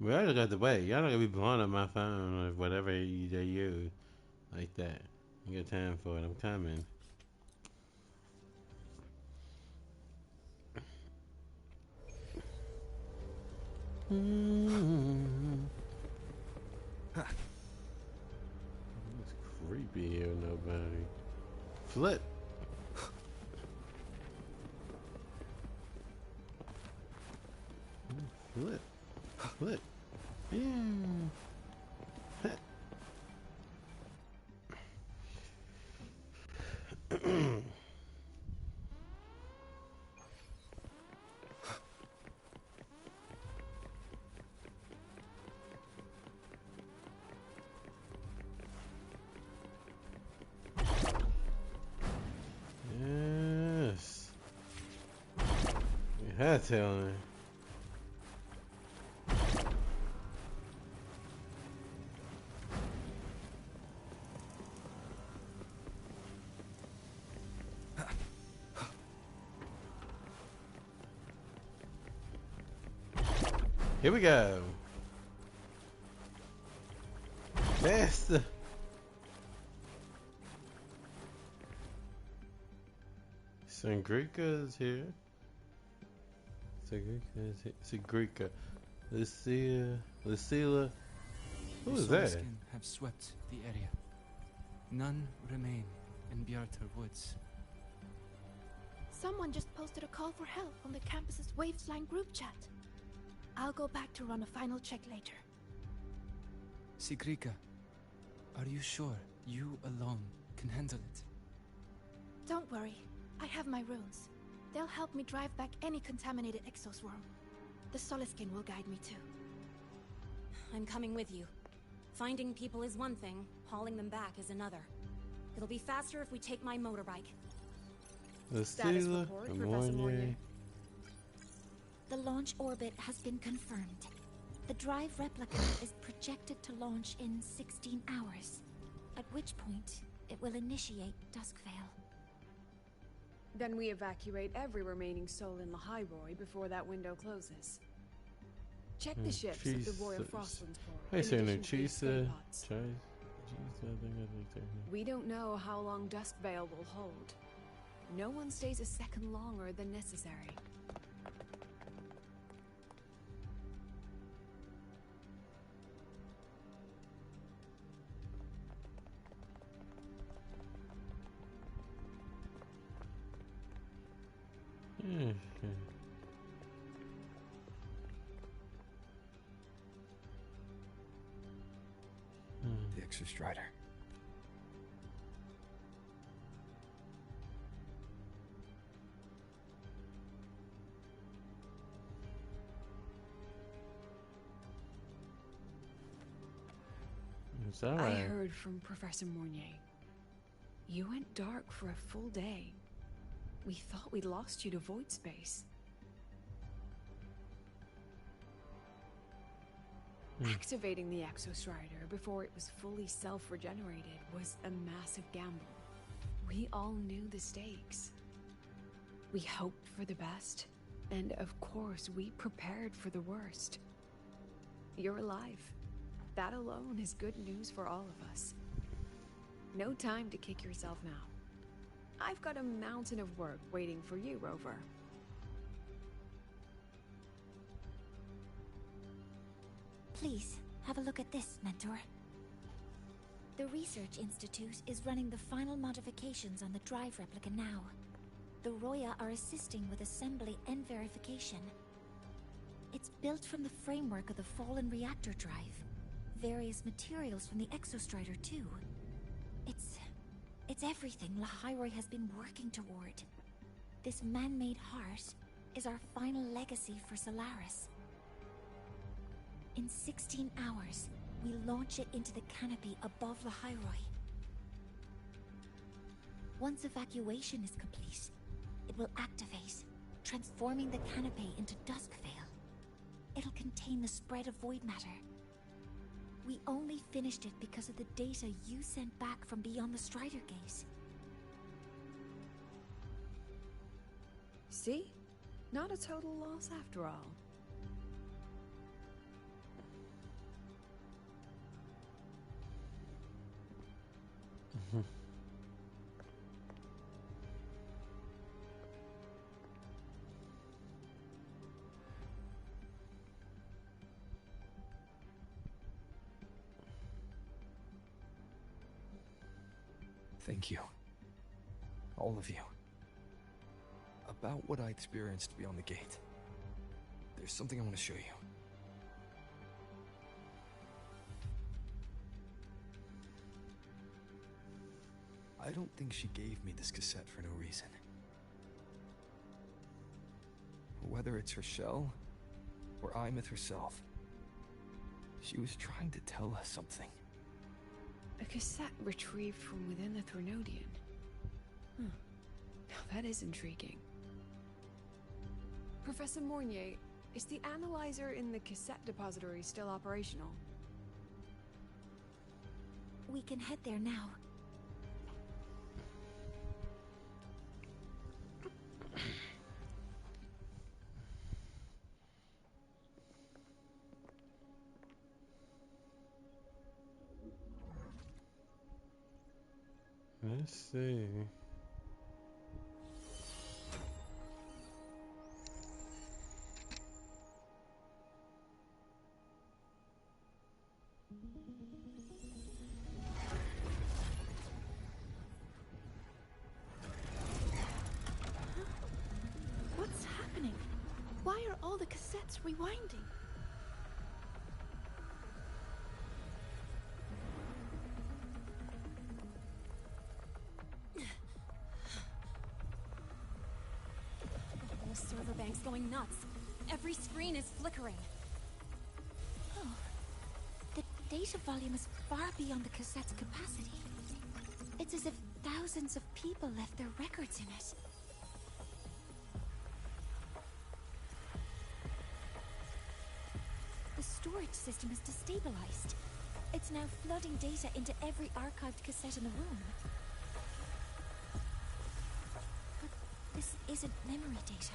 Well, I just got to wait. Y'all not gonna be blowing up my phone or whatever they use like that. I got time for it. I'm coming. It's creepy here, nobody. Flip. Flip. Flip. Yeah. Yes. You had to tell me. Here we go. Faster. Sangrica is here. Sangrica is here. Sangrica. Lucilla. Who is that? Skin have swept the area. None remain in Bjartar Woods. Someone just posted a call for help on the campus's Wavesline group chat. I'll go back to run a final check later. Sigrika, are you sure you alone can handle it? Don't worry, I have my runes. They'll help me drive back any contaminated exoswarm. The Soliskin will guide me too. I'm coming with you. Finding people is one thing, hauling them back is another. It'll be faster if we take my motorbike. Status report, Professor Morrrre. The launch orbit has been confirmed. The drive replica is projected to launch in 16 hours, at which point it will initiate Duskvale. Then we evacuate every remaining soul in Lahairoi before that window closes. Check the ships of the Royal Frostlands Corps. Hey, in addition to the Chisa. escape pods. We don't know how long Duskvale will hold. No one stays a second longer than necessary. The Exostrider. It's all right. I heard from Professor Morrrre. You went dark for a full day. We thought we'd lost you to void space. Activating the Exostrider before it was fully self-regenerated was a massive gamble. We all knew the stakes. We hoped for the best, and of course we prepared for the worst. You're alive. That alone is good news for all of us. No time to kick yourself now. I've got a mountain of work waiting for you, Rover. Please, have a look at this, Mentor. The Research Institute is running the final modifications on the drive replica now. The Roya are assisting with assembly and verification. It's built from the framework of the fallen reactor drive. Various materials from the Exostrider, too. It's everything Lahairoi has been working toward. This man-made heart is our final legacy for Solaris. In 16 hours, we launch it into the canopy above Lahairoi. Once evacuation is complete, it will activate, transforming the canopy into Duskvale. It'll contain the spread of void matter. We only finished it because of the data you sent back from beyond the Strider Gate. See? Not a total loss after all. Thank you. All of you. About what I experienced beyond the gate. There's something I want to show you. I don't think she gave me this cassette for no reason. Whether it's her shell, or Imeth herself, she was trying to tell us something. A cassette retrieved from within the Threnodian. Huh. Now that is intriguing. Professor Morrrre, is the analyzer in the cassette depository still operational? We can head there now. Let's see. What's happening? Why are all the cassettes rewinding? The whole server bank's going nuts. Every screen is flickering. Oh. The data volume is far beyond the cassette's capacity. It's as if thousands of people left their records in it. The storage system is destabilized. It's now flooding data into every archived cassette in the room. But this isn't memory data.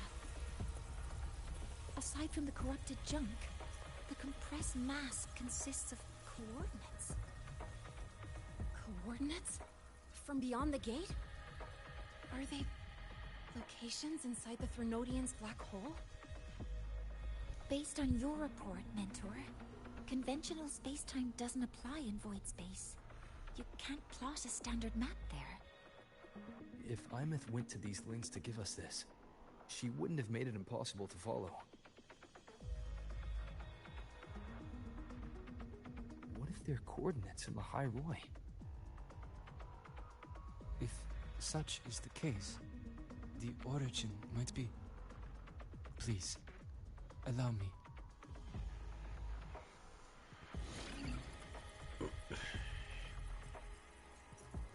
Aside from the corrupted junk, the compressed mass consists of coordinates. Coordinates? From beyond the gate? Are they locations inside the Threnodian's black hole? Based on your report, Mentor, conventional space-time doesn't apply in void space. You can't plot a standard map there. If Imeth went to these lengths to give us this, she wouldn't have made it impossible to follow. What if they're coordinates in the High Roy? If such is the case, the origin might be... Please, allow me.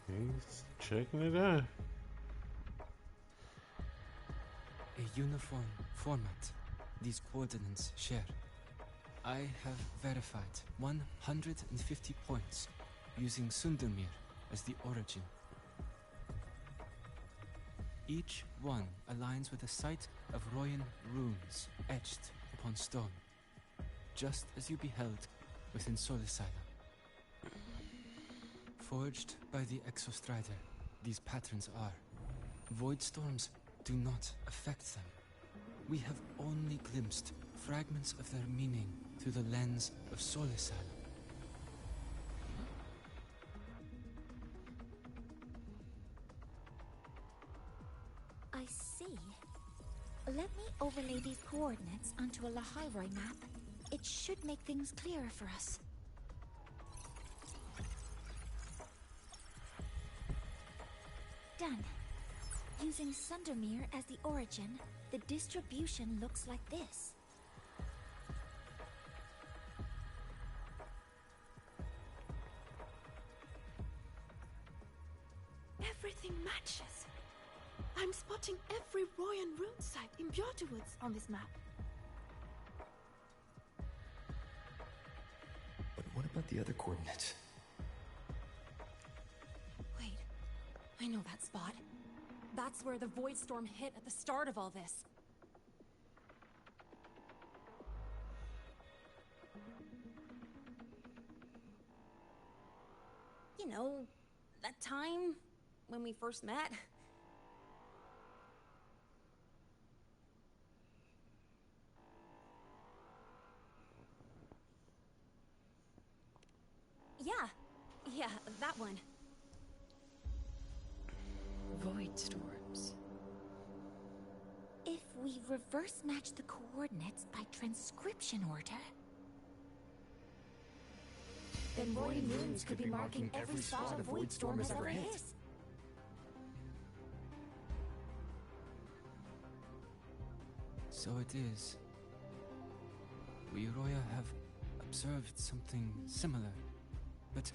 He's checking it out. A uniform format these coordinates share. I have verified 150 points using Sundermere as the origin. Each one aligns with a site of Royan runes etched upon stone, just as you beheld within Solisila. Forged by the Exostrider, these patterns are. Void storms do not affect them. We have only glimpsed fragments of their meaning through the lens of Solisila. I see. Let me overlay these coordinates onto a Lahairoi map. It should make things clearer for us. Done. Using Sundermere as the origin, the distribution looks like this. Everything matches. I'm spotting every Royan rune site in Bjarta Woods on this map. But what about the other coordinates? Wait, I know that spot. That's where the void storm hit at the start of all this. You know, that time when we first met? Yeah, that one. Void storms. If we reverse match the coordinates by transcription order, then void moons could be marking every spot a void storm has ever hit. So it is. We Roya have observed something similar, but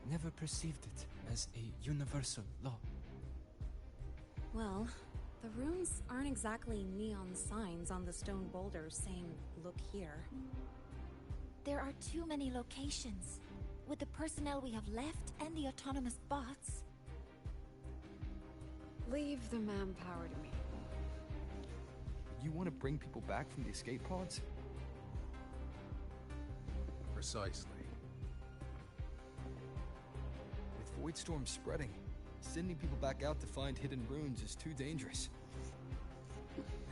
never perceived it as a universal law. Well, the runes aren't exactly neon signs on the stone boulders saying, "Look here." there are too many locations. With the personnel we have left and the autonomous bots. Leave the manpower to me. You want to bring people back from the escape pods? Precisely. With Void Storm spreading, sending people back out to find hidden runes is too dangerous.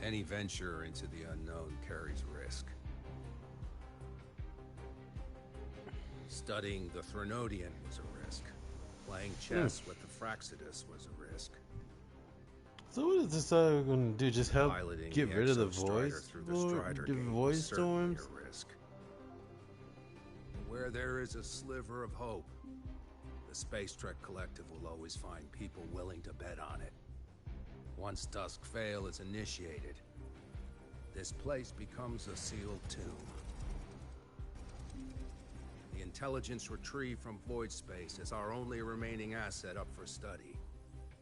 Any venture into the unknown carries risk. Studying the Threnodian was a risk. Playing chess with the Fraxidus was a risk. So what is this going to do? Just help Piloting get the rid of the Exostrider through the Strider Gate void was certainly storms? a risk. Where there is a sliver of hope, the Space Trek Collective will always find people willing to bet on it. Once Dusk Vale is initiated, this place becomes a sealed tomb. The intelligence retrieved from void space is our only remaining asset up for study.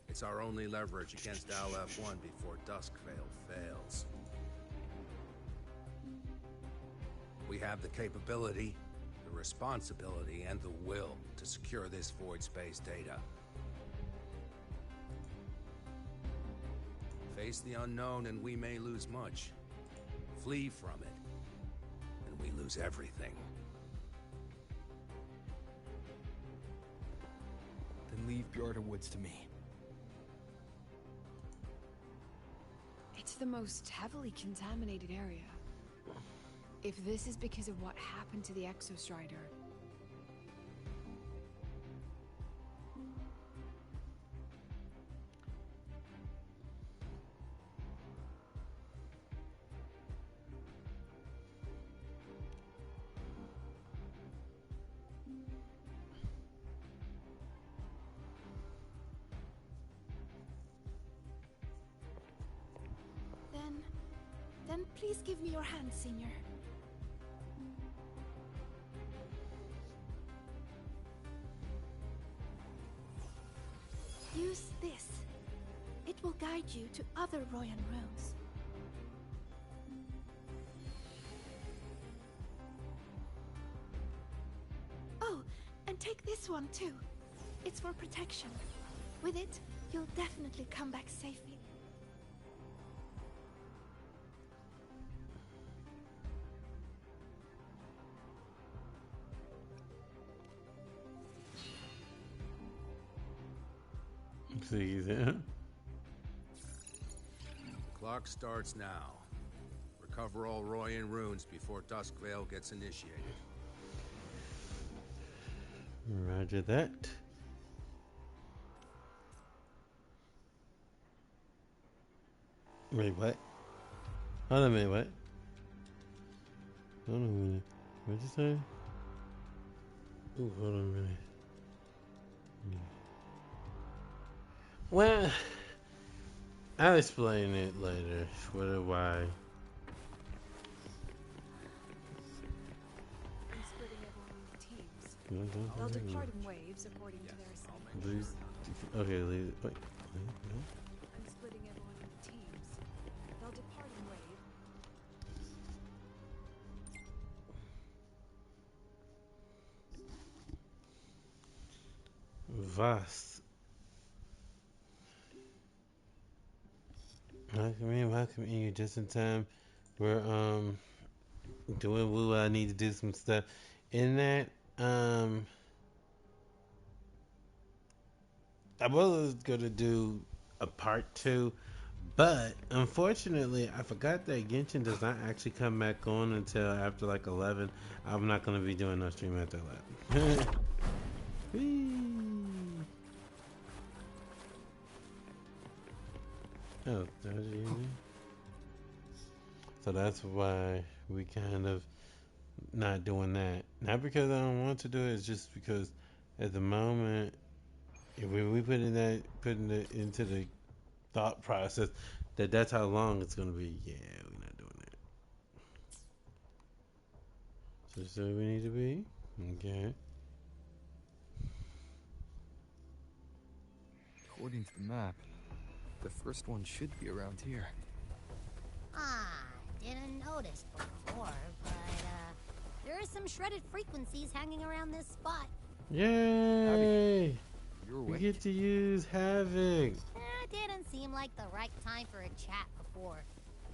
It's our only leverage against LF-1 before Dusk Vale fails. We have the capability, the responsibility, and the will to secure this void space data. Face the unknown and we may lose much. Flee from it, and we lose everything. Then leave Bjarta Woods to me. It's the most heavily contaminated area. If this is because of what happened to the Exostrider... Then please give me your hand, Senior. Use this. It will guide you to other Royan runes. Oh, and take this one too. It's for protection. With it, you'll definitely come back safely. See that? Clock starts now. Recover all Royan runes before Dusk Vale gets initiated. Roger that. Wait, what? Hold on a minute, what? Hold on a minute. What'd you say? Ooh, hold on a minute. Well, I'll explain it later. What or why. I'm splitting everyone into teams. They'll depart in waves according to their assignment. Okay, leave it. Wait. No. I'm splitting everyone into teams. They'll depart in waves. Vast. welcome in. You just in time. We're doing woo. I need to do some stuff. In that, I was gonna do a part 2, but unfortunately, I forgot that Genshin does not actually come back on until after like 11. I'm not gonna be doing no stream after 11. Whee! Oh, there's you. So that's why we kind of not doing that. Not because I don't want to do it, it's just because at the moment, if we putting it into the thought process that that's how long it's gonna be. Yeah, we're not doing that. So this is where we need to be. Okay. According to the map, the first one should be around here. Didn't notice before, but there are some shredded frequencies hanging around this spot. Yay! Abby, you're We awake. get to use Havoc. Didn't seem like the right time for a chat before.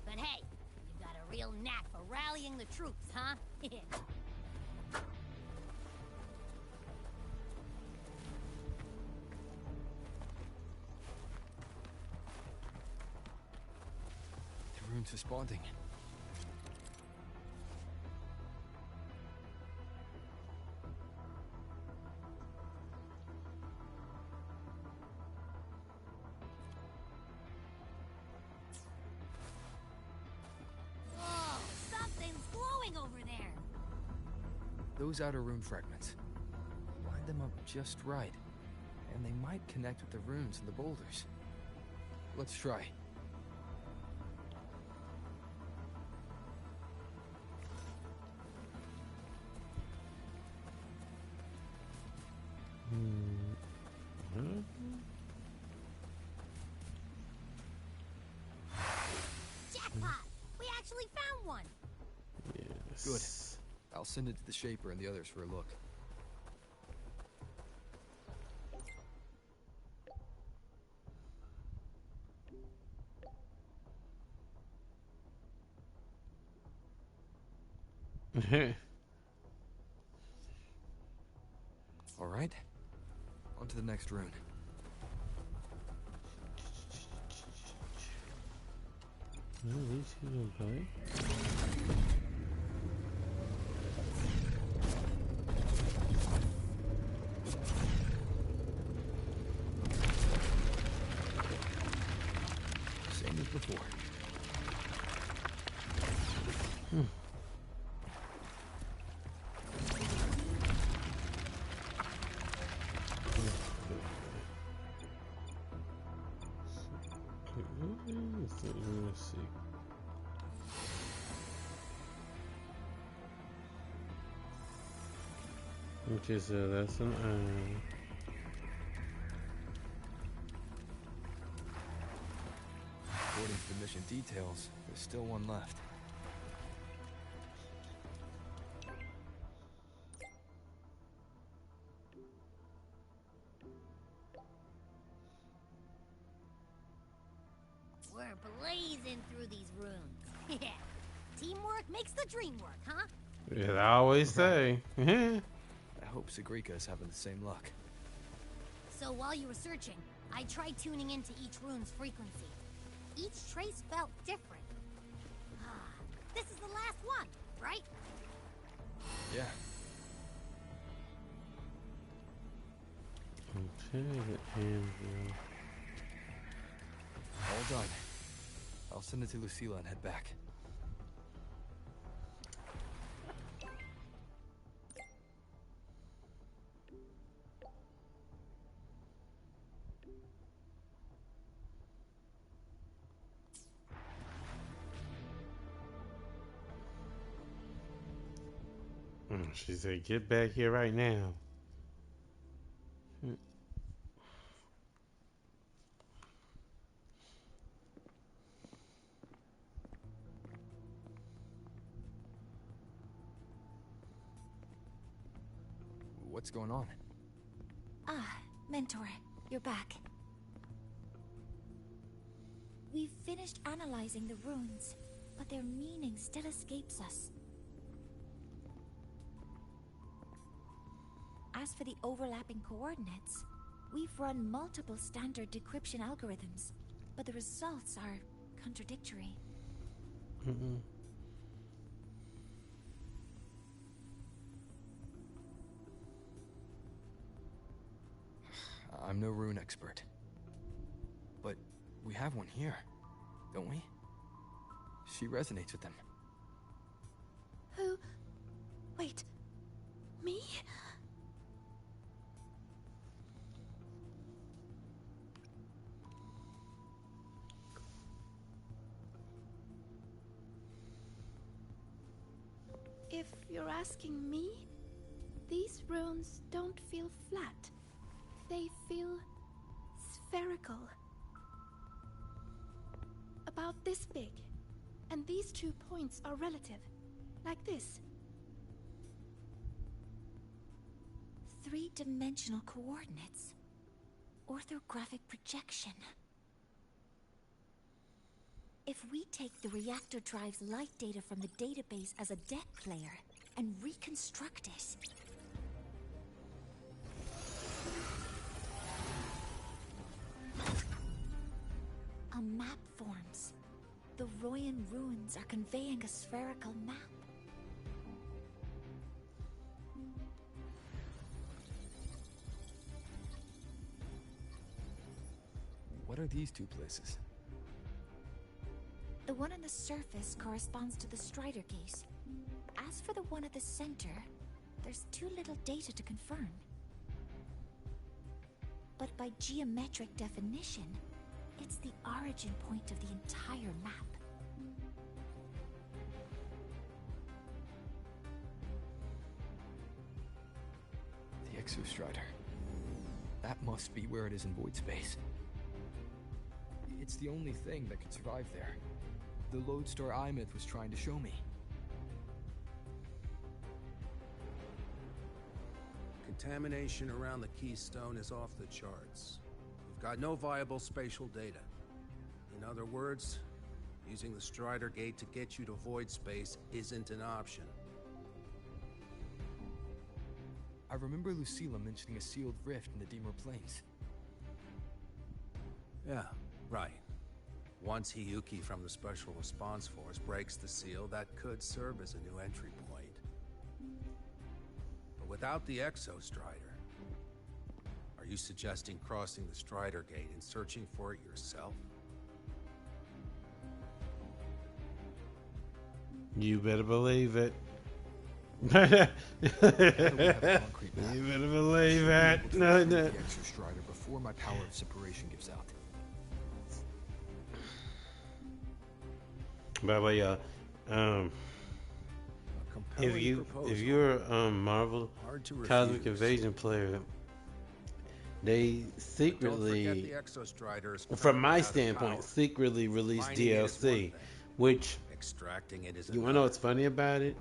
But hey, you got a real knack for rallying the troops, huh? The rune's responding. Whoa, something's glowing over there. Those outer rune fragments. Line them up just right, and they might connect with the runes and the boulders. Let's try. Jackpot! We actually found one. Yes. Good. I'll send it to the Shaper and the others for a look. All right. On to the next rune. Well, at least you don't play. Same as before. Let's see. Okay, so that's an iron. According to the mission details, there's still one left. We're blazing through these runes. Teamwork makes the dream work, huh? Yeah, I always say. I hope Sigrika is having the same luck. So while you were searching, I tried tuning into each rune's frequency. Each trace felt different. This is the last one, right? Yeah. Okay, the anvil. All done. I'll send it to Lucilla and head back. She said, get back here right now. What's going on? Mentor, you're back. We've finished analyzing the runes, but their meaning still escapes us. As for the overlapping coordinates, we've run multiple standard decryption algorithms, but the results are contradictory. I'm no rune expert, but we have one here, don't we? She resonates with them. Who? Wait. Me? If you're asking me, these runes don't feel flat. They feel spherical. About this big. And these 2 points are relative. Like this. 3-dimensional coordinates. Orthographic projection. If we take the reactor drive's light data from the database as a deck player and reconstruct it, a map forms. The Royan ruins are conveying a spherical map. What are these 2 places? The one on the surface corresponds to the Strider case. As for the one at the center, there's too little data to confirm. But by geometric definition, it's the origin point of the entire map. The Exostrider. That must be where it is in void space. It's the only thing that could survive there. The lodestar Imyth was trying to show me. Contamination around the keystone is off the charts. We've got no viable spatial data. In other words, using the Strider Gate to get you to void space isn't an option. I remember Lucilla mentioning a sealed rift in the Deemer Plains. Yeah, right. Once Hiyuki from the Special Response Force breaks the seal, that could serve as a new entry point. But without the Exostrider, are you suggesting crossing the Strider Gate and searching for it yourself? You better believe it. You better believe it. No. The Exostrider before my power of separation gives out. By the way, y'all, if you're a Marvel Cosmic Invasion player, they secretly, from my standpoint, secretly released DLC, which extracting it is you want to know what's funny about it?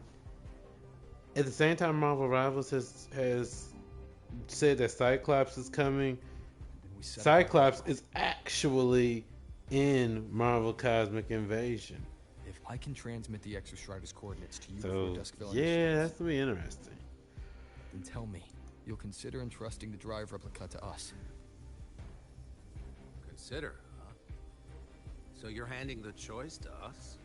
At the same time, Marvel Rivals has said that Cyclops is coming. Cyclops is actually in Marvel Cosmic Invasion. If I can transmit the Exostrider's coordinates to you So, before dusk fell yeah, that's gonna be interesting. Then tell me, you'll consider entrusting the drive replica to us. Consider, huh? So you're handing the choice to us?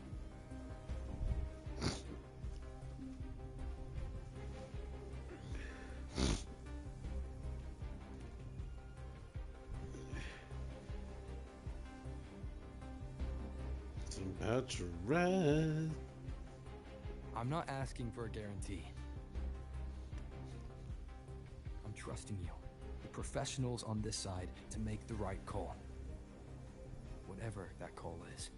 It's about to rise. I'm not asking for a guarantee. I'm trusting you, the professionals on this side, to make the right call. Whatever that call is.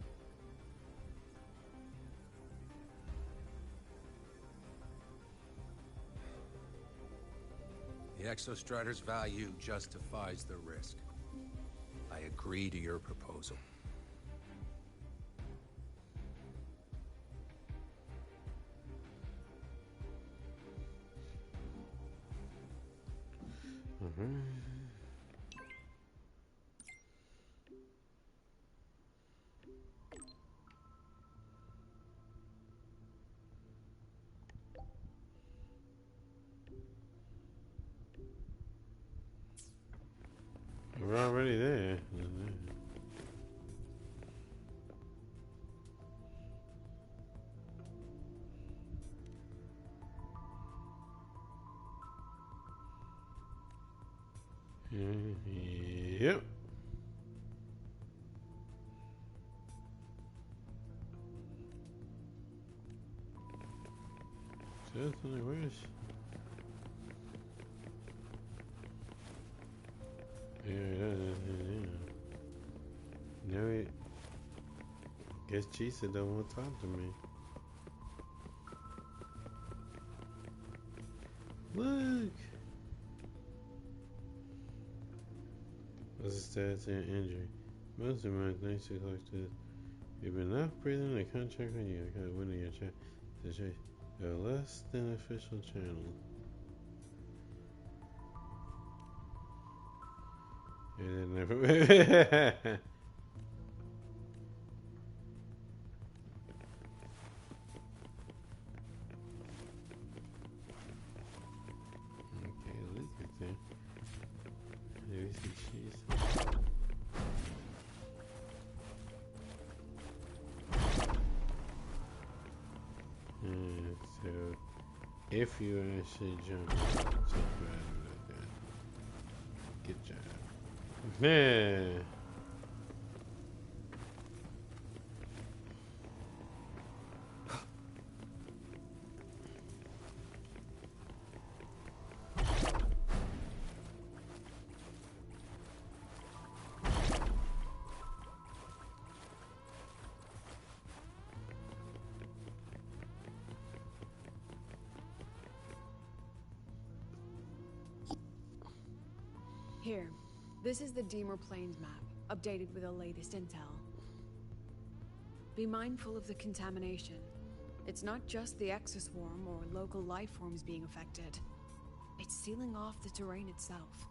The Exostrider's value justifies the risk. I agree to your proposal. Yep. Certainly wish. Yeah. No, it. Guess Chisa don't want to talk to me. Look. What's the status of your injury? Most of my nights are close to this. You've been off breathing a contract on you. I got winning your chat. A less than official channel. Yeah, never. Okay, look at that. There we see cheese. So, if you actually jump, check like that. Good job. Yeah. Here, this is the Deemer Plains map, updated with the latest intel. Be mindful of the contamination. It's not just the exoswarm or local life forms being affected. It's sealing off the terrain itself.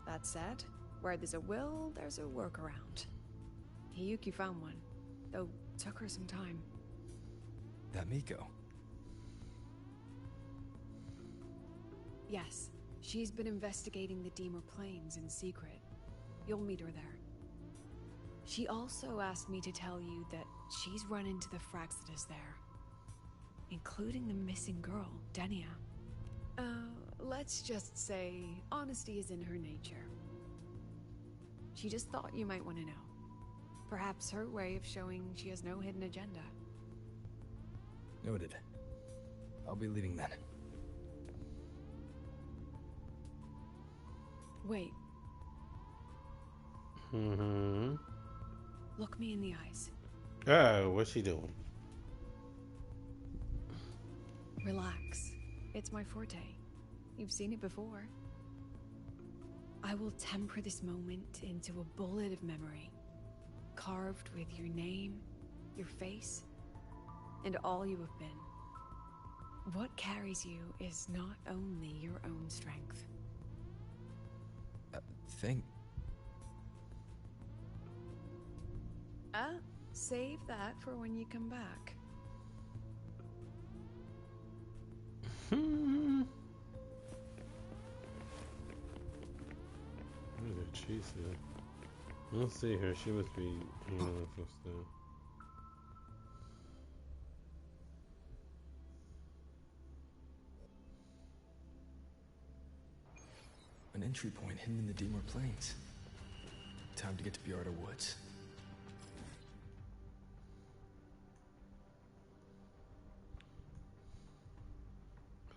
That said, where there's a will, there's a workaround. Hiyuki found one, though took her some time. That Miko? Yes, she's been investigating the Deemer Plains in secret. You'll meet her there. She also asked me to tell you that she's run into the Fraxidus there, including the missing girl, Denia. Let's just say honesty is in her nature. She just thought you might want to know. Perhaps her way of showing she has no hidden agenda. Noted. I'll be leaving then. Wait. Mm-hmm. Look me in the eyes. Oh, what's she doing? Relax. It's my forte. You've seen it before. I will temper this moment into a bullet of memory, carved with your name, your face, and all you have been. What carries you is not only your own strength. Save that for when you come back. Look at Chisa. I don't see her. She must be handling some stuff. An entry point hidden in the Deemer Plains. Time to get to Biarda Woods.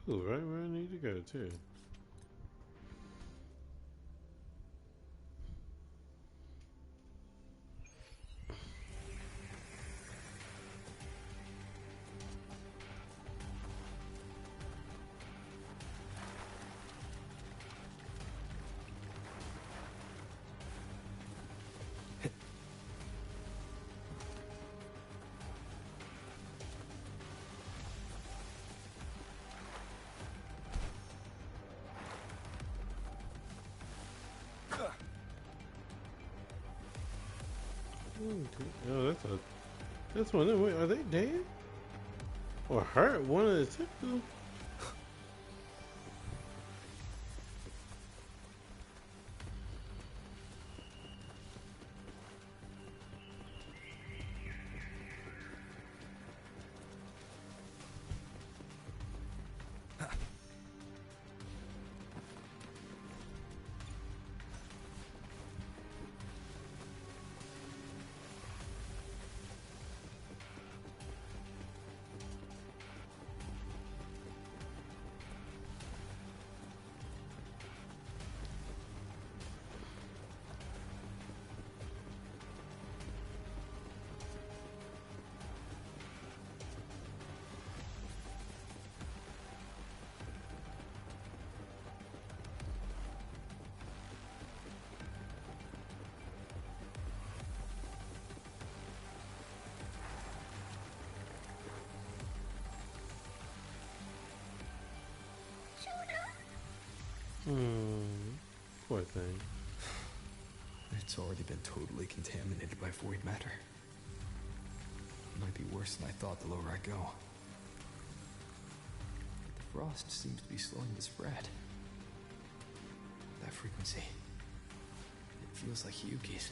Oh, right where I need to go, too. Oh, that's one of them. Wait, are they dead? Or hurt? One of the two? Poor thing. It's already been totally contaminated by void matter. It might be worse than I thought the lower I go. The frost seems to be slowing the spread. That frequency. It feels like Hyuki's.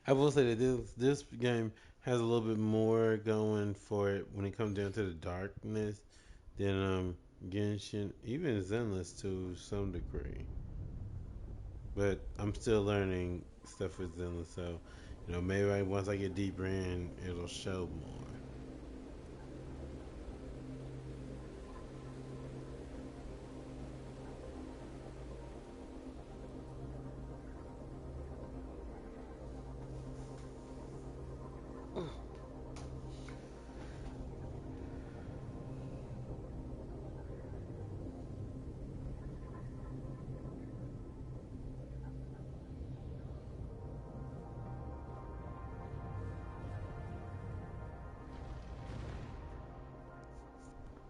I will say that this game has a little bit more going for it when it comes down to the darkness than Genshin, even Zenless to some degree. But I'm still learning stuff with Zenless, so maybe once I get deeper in, it'll show more.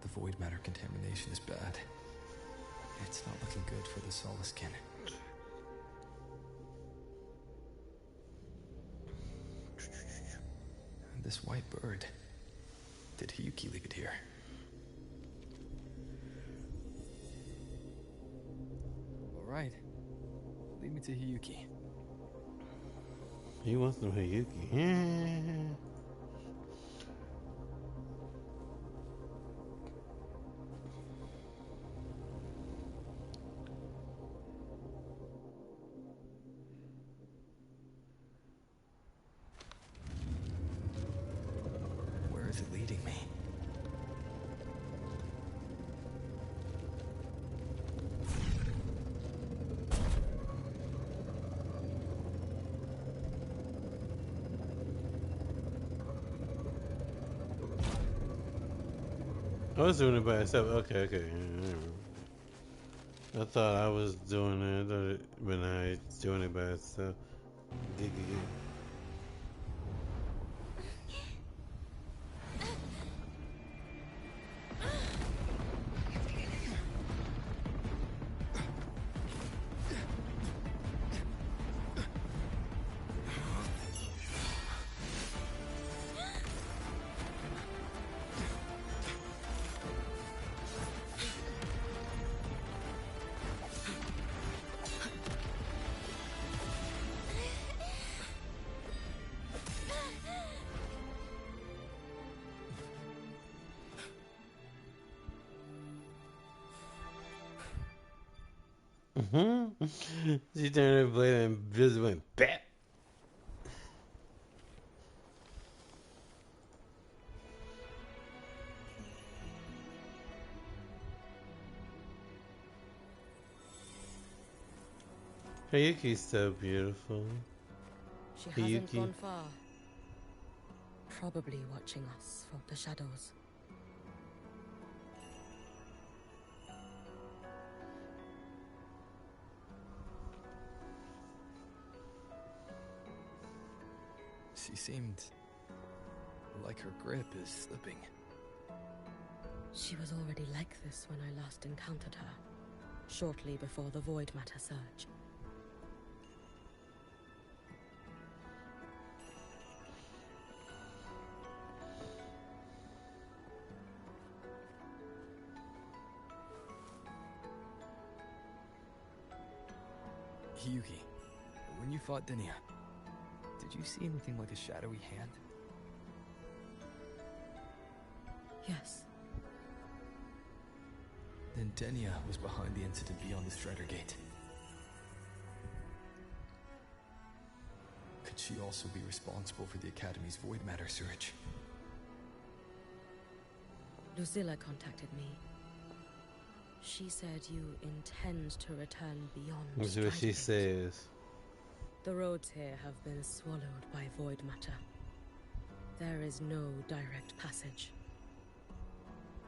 The void matter contamination is bad. It's not looking good for the Soliskin. And this white bird. Did Hyuki leave it here? Alright. Lead me to Hyuki. He wants some Hyuki. Where is it leading me? I was doing it by myself. Okay. I thought I was doing it, but I was doing it by myself. She turned her blade and just went bat. Hayuki's so beautiful. She hasn't Hayuki. gone far. Probably watching us from the shadows. She seemed like her grip is slipping. She was already like this when I last encountered her, shortly before the void matter surge. Hyuki, when you fought Denia, did you see anything like a shadowy hand? Yes. Then Denia was behind the incident beyond the Strider Gate. Could she also be responsible for the Academy's void matter surge? Lucilla contacted me. She said you intend to return beyond That's what she says. The roads here have been swallowed by void matter. There is no direct passage.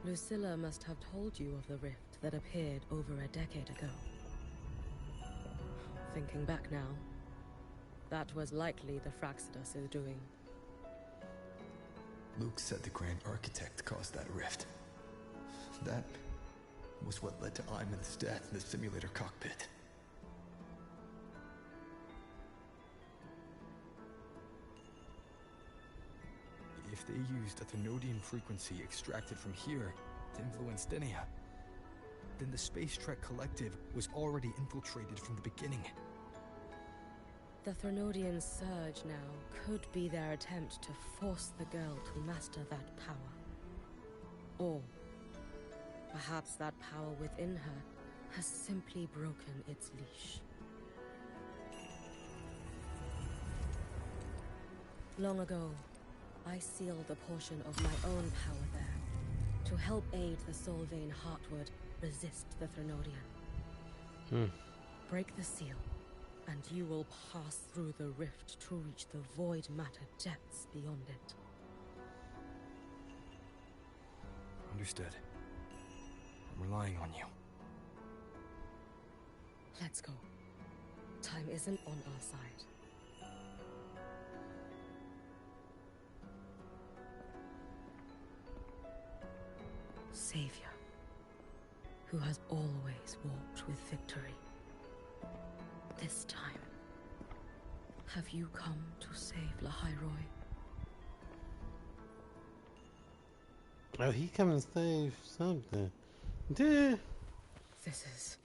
Lucilla must have told you of the rift that appeared over a decade ago. Thinking back now, that was likely the Fraxidus' doing. Luke said the Grand Architect caused that rift. That was what led to Iman's death in the simulator cockpit. If they used a Thenodian frequency extracted from here to influence Denia, then the Space Trek Collective was already infiltrated from the beginning. The Thenodian surge now could be their attempt to force the girl to master that power. Or perhaps that power within her has simply broken its leash. Long ago, I sealed a portion of my own power there to help aid the Solvane Heartwood resist the Thenodian. Break the seal, and you will pass through the rift to reach the void matter depths beyond it. Understood. I'm relying on you. Let's go. Time isn't on our side. Savior, who has always walked with victory. This time, have you come to save Lahairoi? Oh, he come and save something. Dude. This is...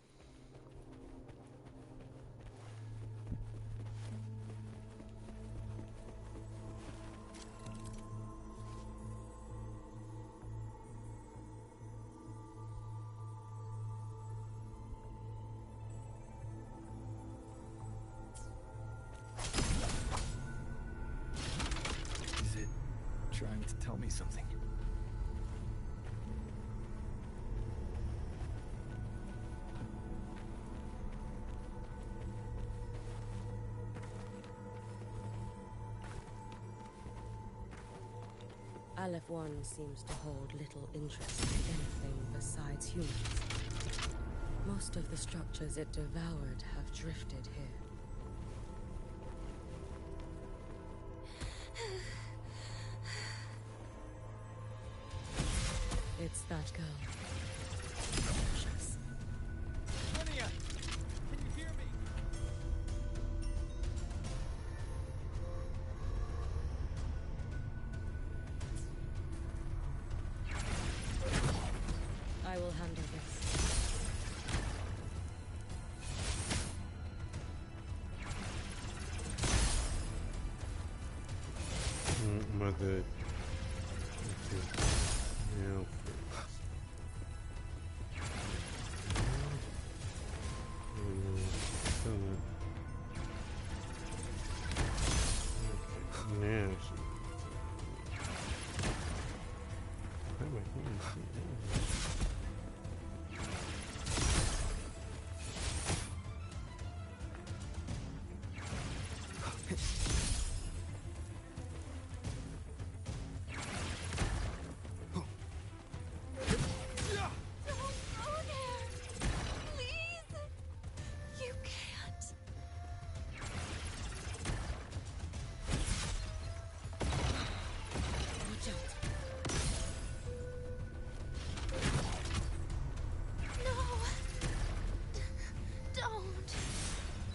Is it trying to tell me something? Aleph 1 seems to hold little interest in anything besides humans. Most of the structures it devoured have drifted here. It's that girl. Precious. Linnea! Can you hear me? I will handle this. Mother. Yeah.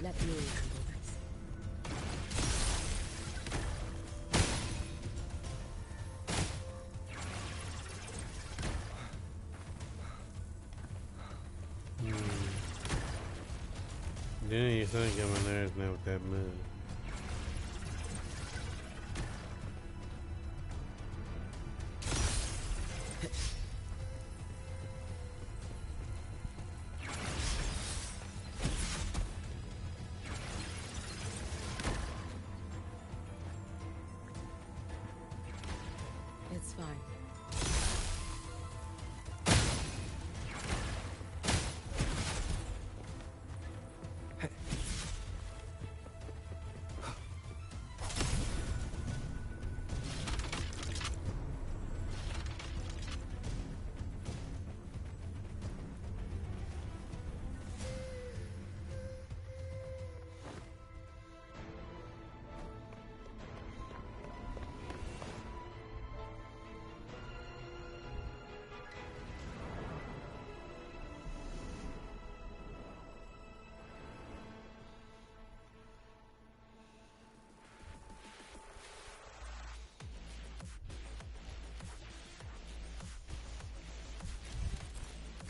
Let me handle this. Didn't you think get my nerves now with that move? It's fine.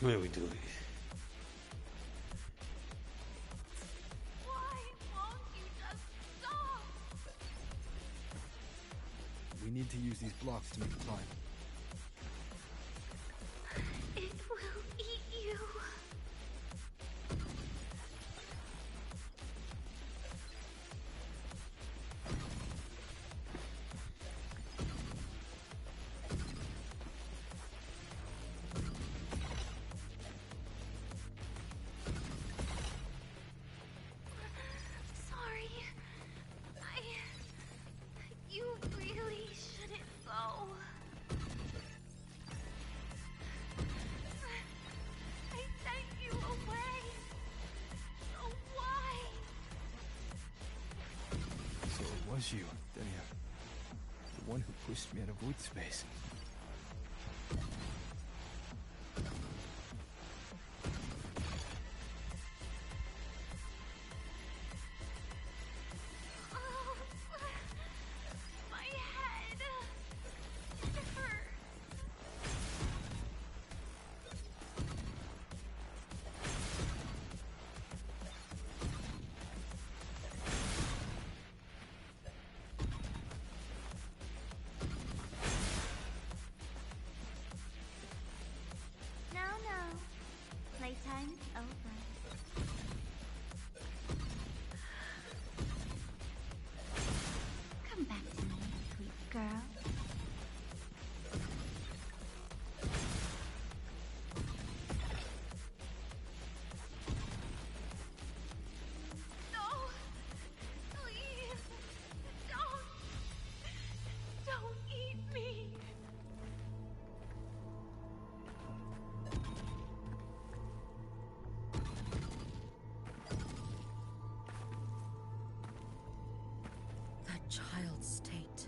Where we do it? Why won't you just stop? We need to use these blocks to make time. It will eat you. Sorry. You really shouldn't go. I sent you away. So why? So it was you, Denia. The one who pushed me out of void space. Oh, my head. It hurts. No, no. Playtime's over. Come back to me, sweet girl. No! Please! Don't eat me! That child's state.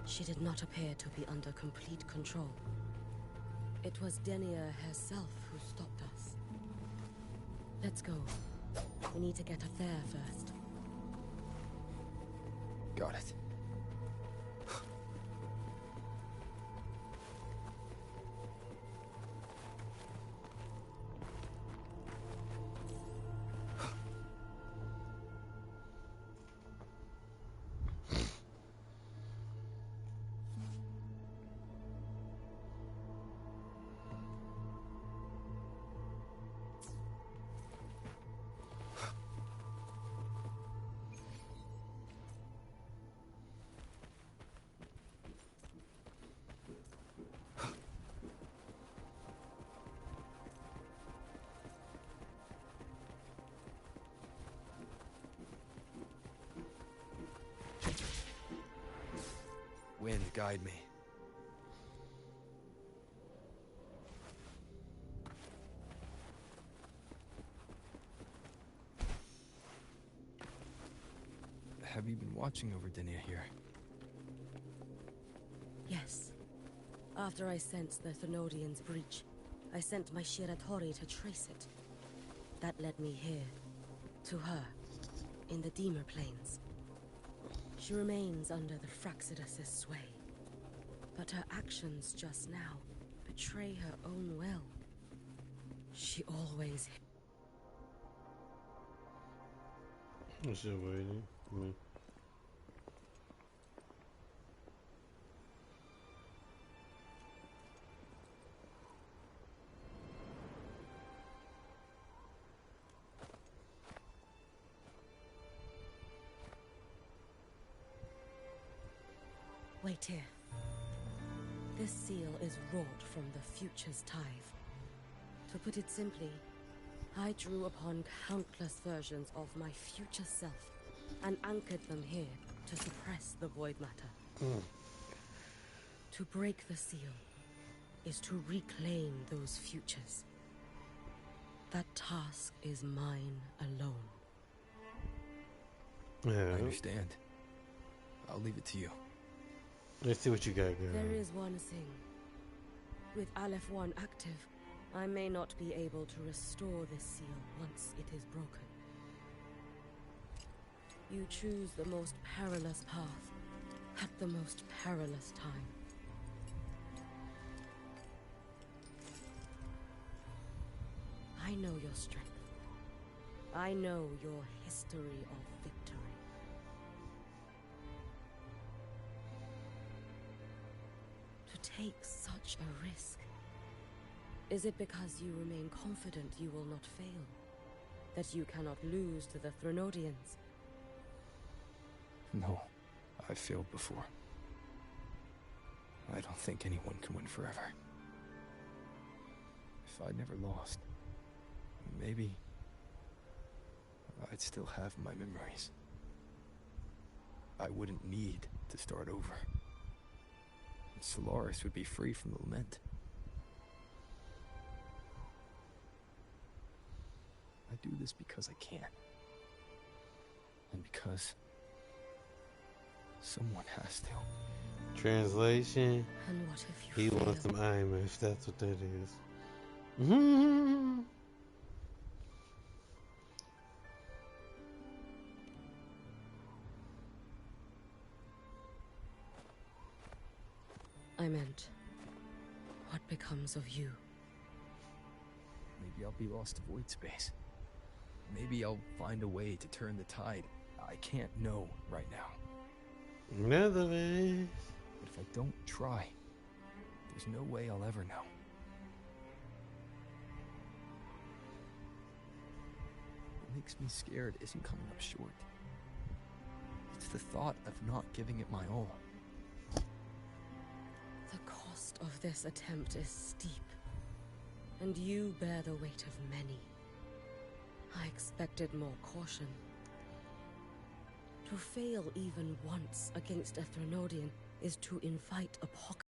She did not appear to be under complete control. It was Denia herself who stopped us. Let's go. We need to get up there first. Got it. Wind, guide me. Have you been watching over Denia here? Yes. After I sensed the Thenodian's breach, I sent my Shiratori to trace it. That led me here, to her, in the Deemer Plains. She remains under the Fraxidus' sway, but her actions just now betray her own will. She always... What's your waiting? Wait here. This seal is wrought from the future's tithe. To put it simply, I drew upon countless versions of my future self and anchored them here to suppress the void matter. To break the seal is to reclaim those futures. That task is mine alone. Yeah. I understand. I'll leave it to you. Let's see what you got going. There is one thing. With Aleph 1 active, I may not be able to restore this seal once it is broken. You choose the most perilous path at the most perilous time. know your strength. I know your history of victory. To take such a risk, is it because you remain confident you will not fail? That you cannot lose to the Threnodians? No, I've failed before. I don't think anyone can win forever. If I'd never lost, maybe I'd still have my memories. I wouldn't need to start over. And Solaris would be free from the lament. I do this because I can. And because someone has to. Translation. And what if He you fail? wants some IMF, that's what that is. I meant, what becomes of you? Maybe I'll be lost to void space. Maybe I'll find a way to turn the tide. I can't know right now. Another way. But if I don't try, there's no way I'll ever know. What makes me scared isn't coming up short. It's the thought of not giving it my all. The cost of this attempt is steep, and you bear the weight of many. I expected more caution. To fail even once against a Threnodian is to invite apocalypse.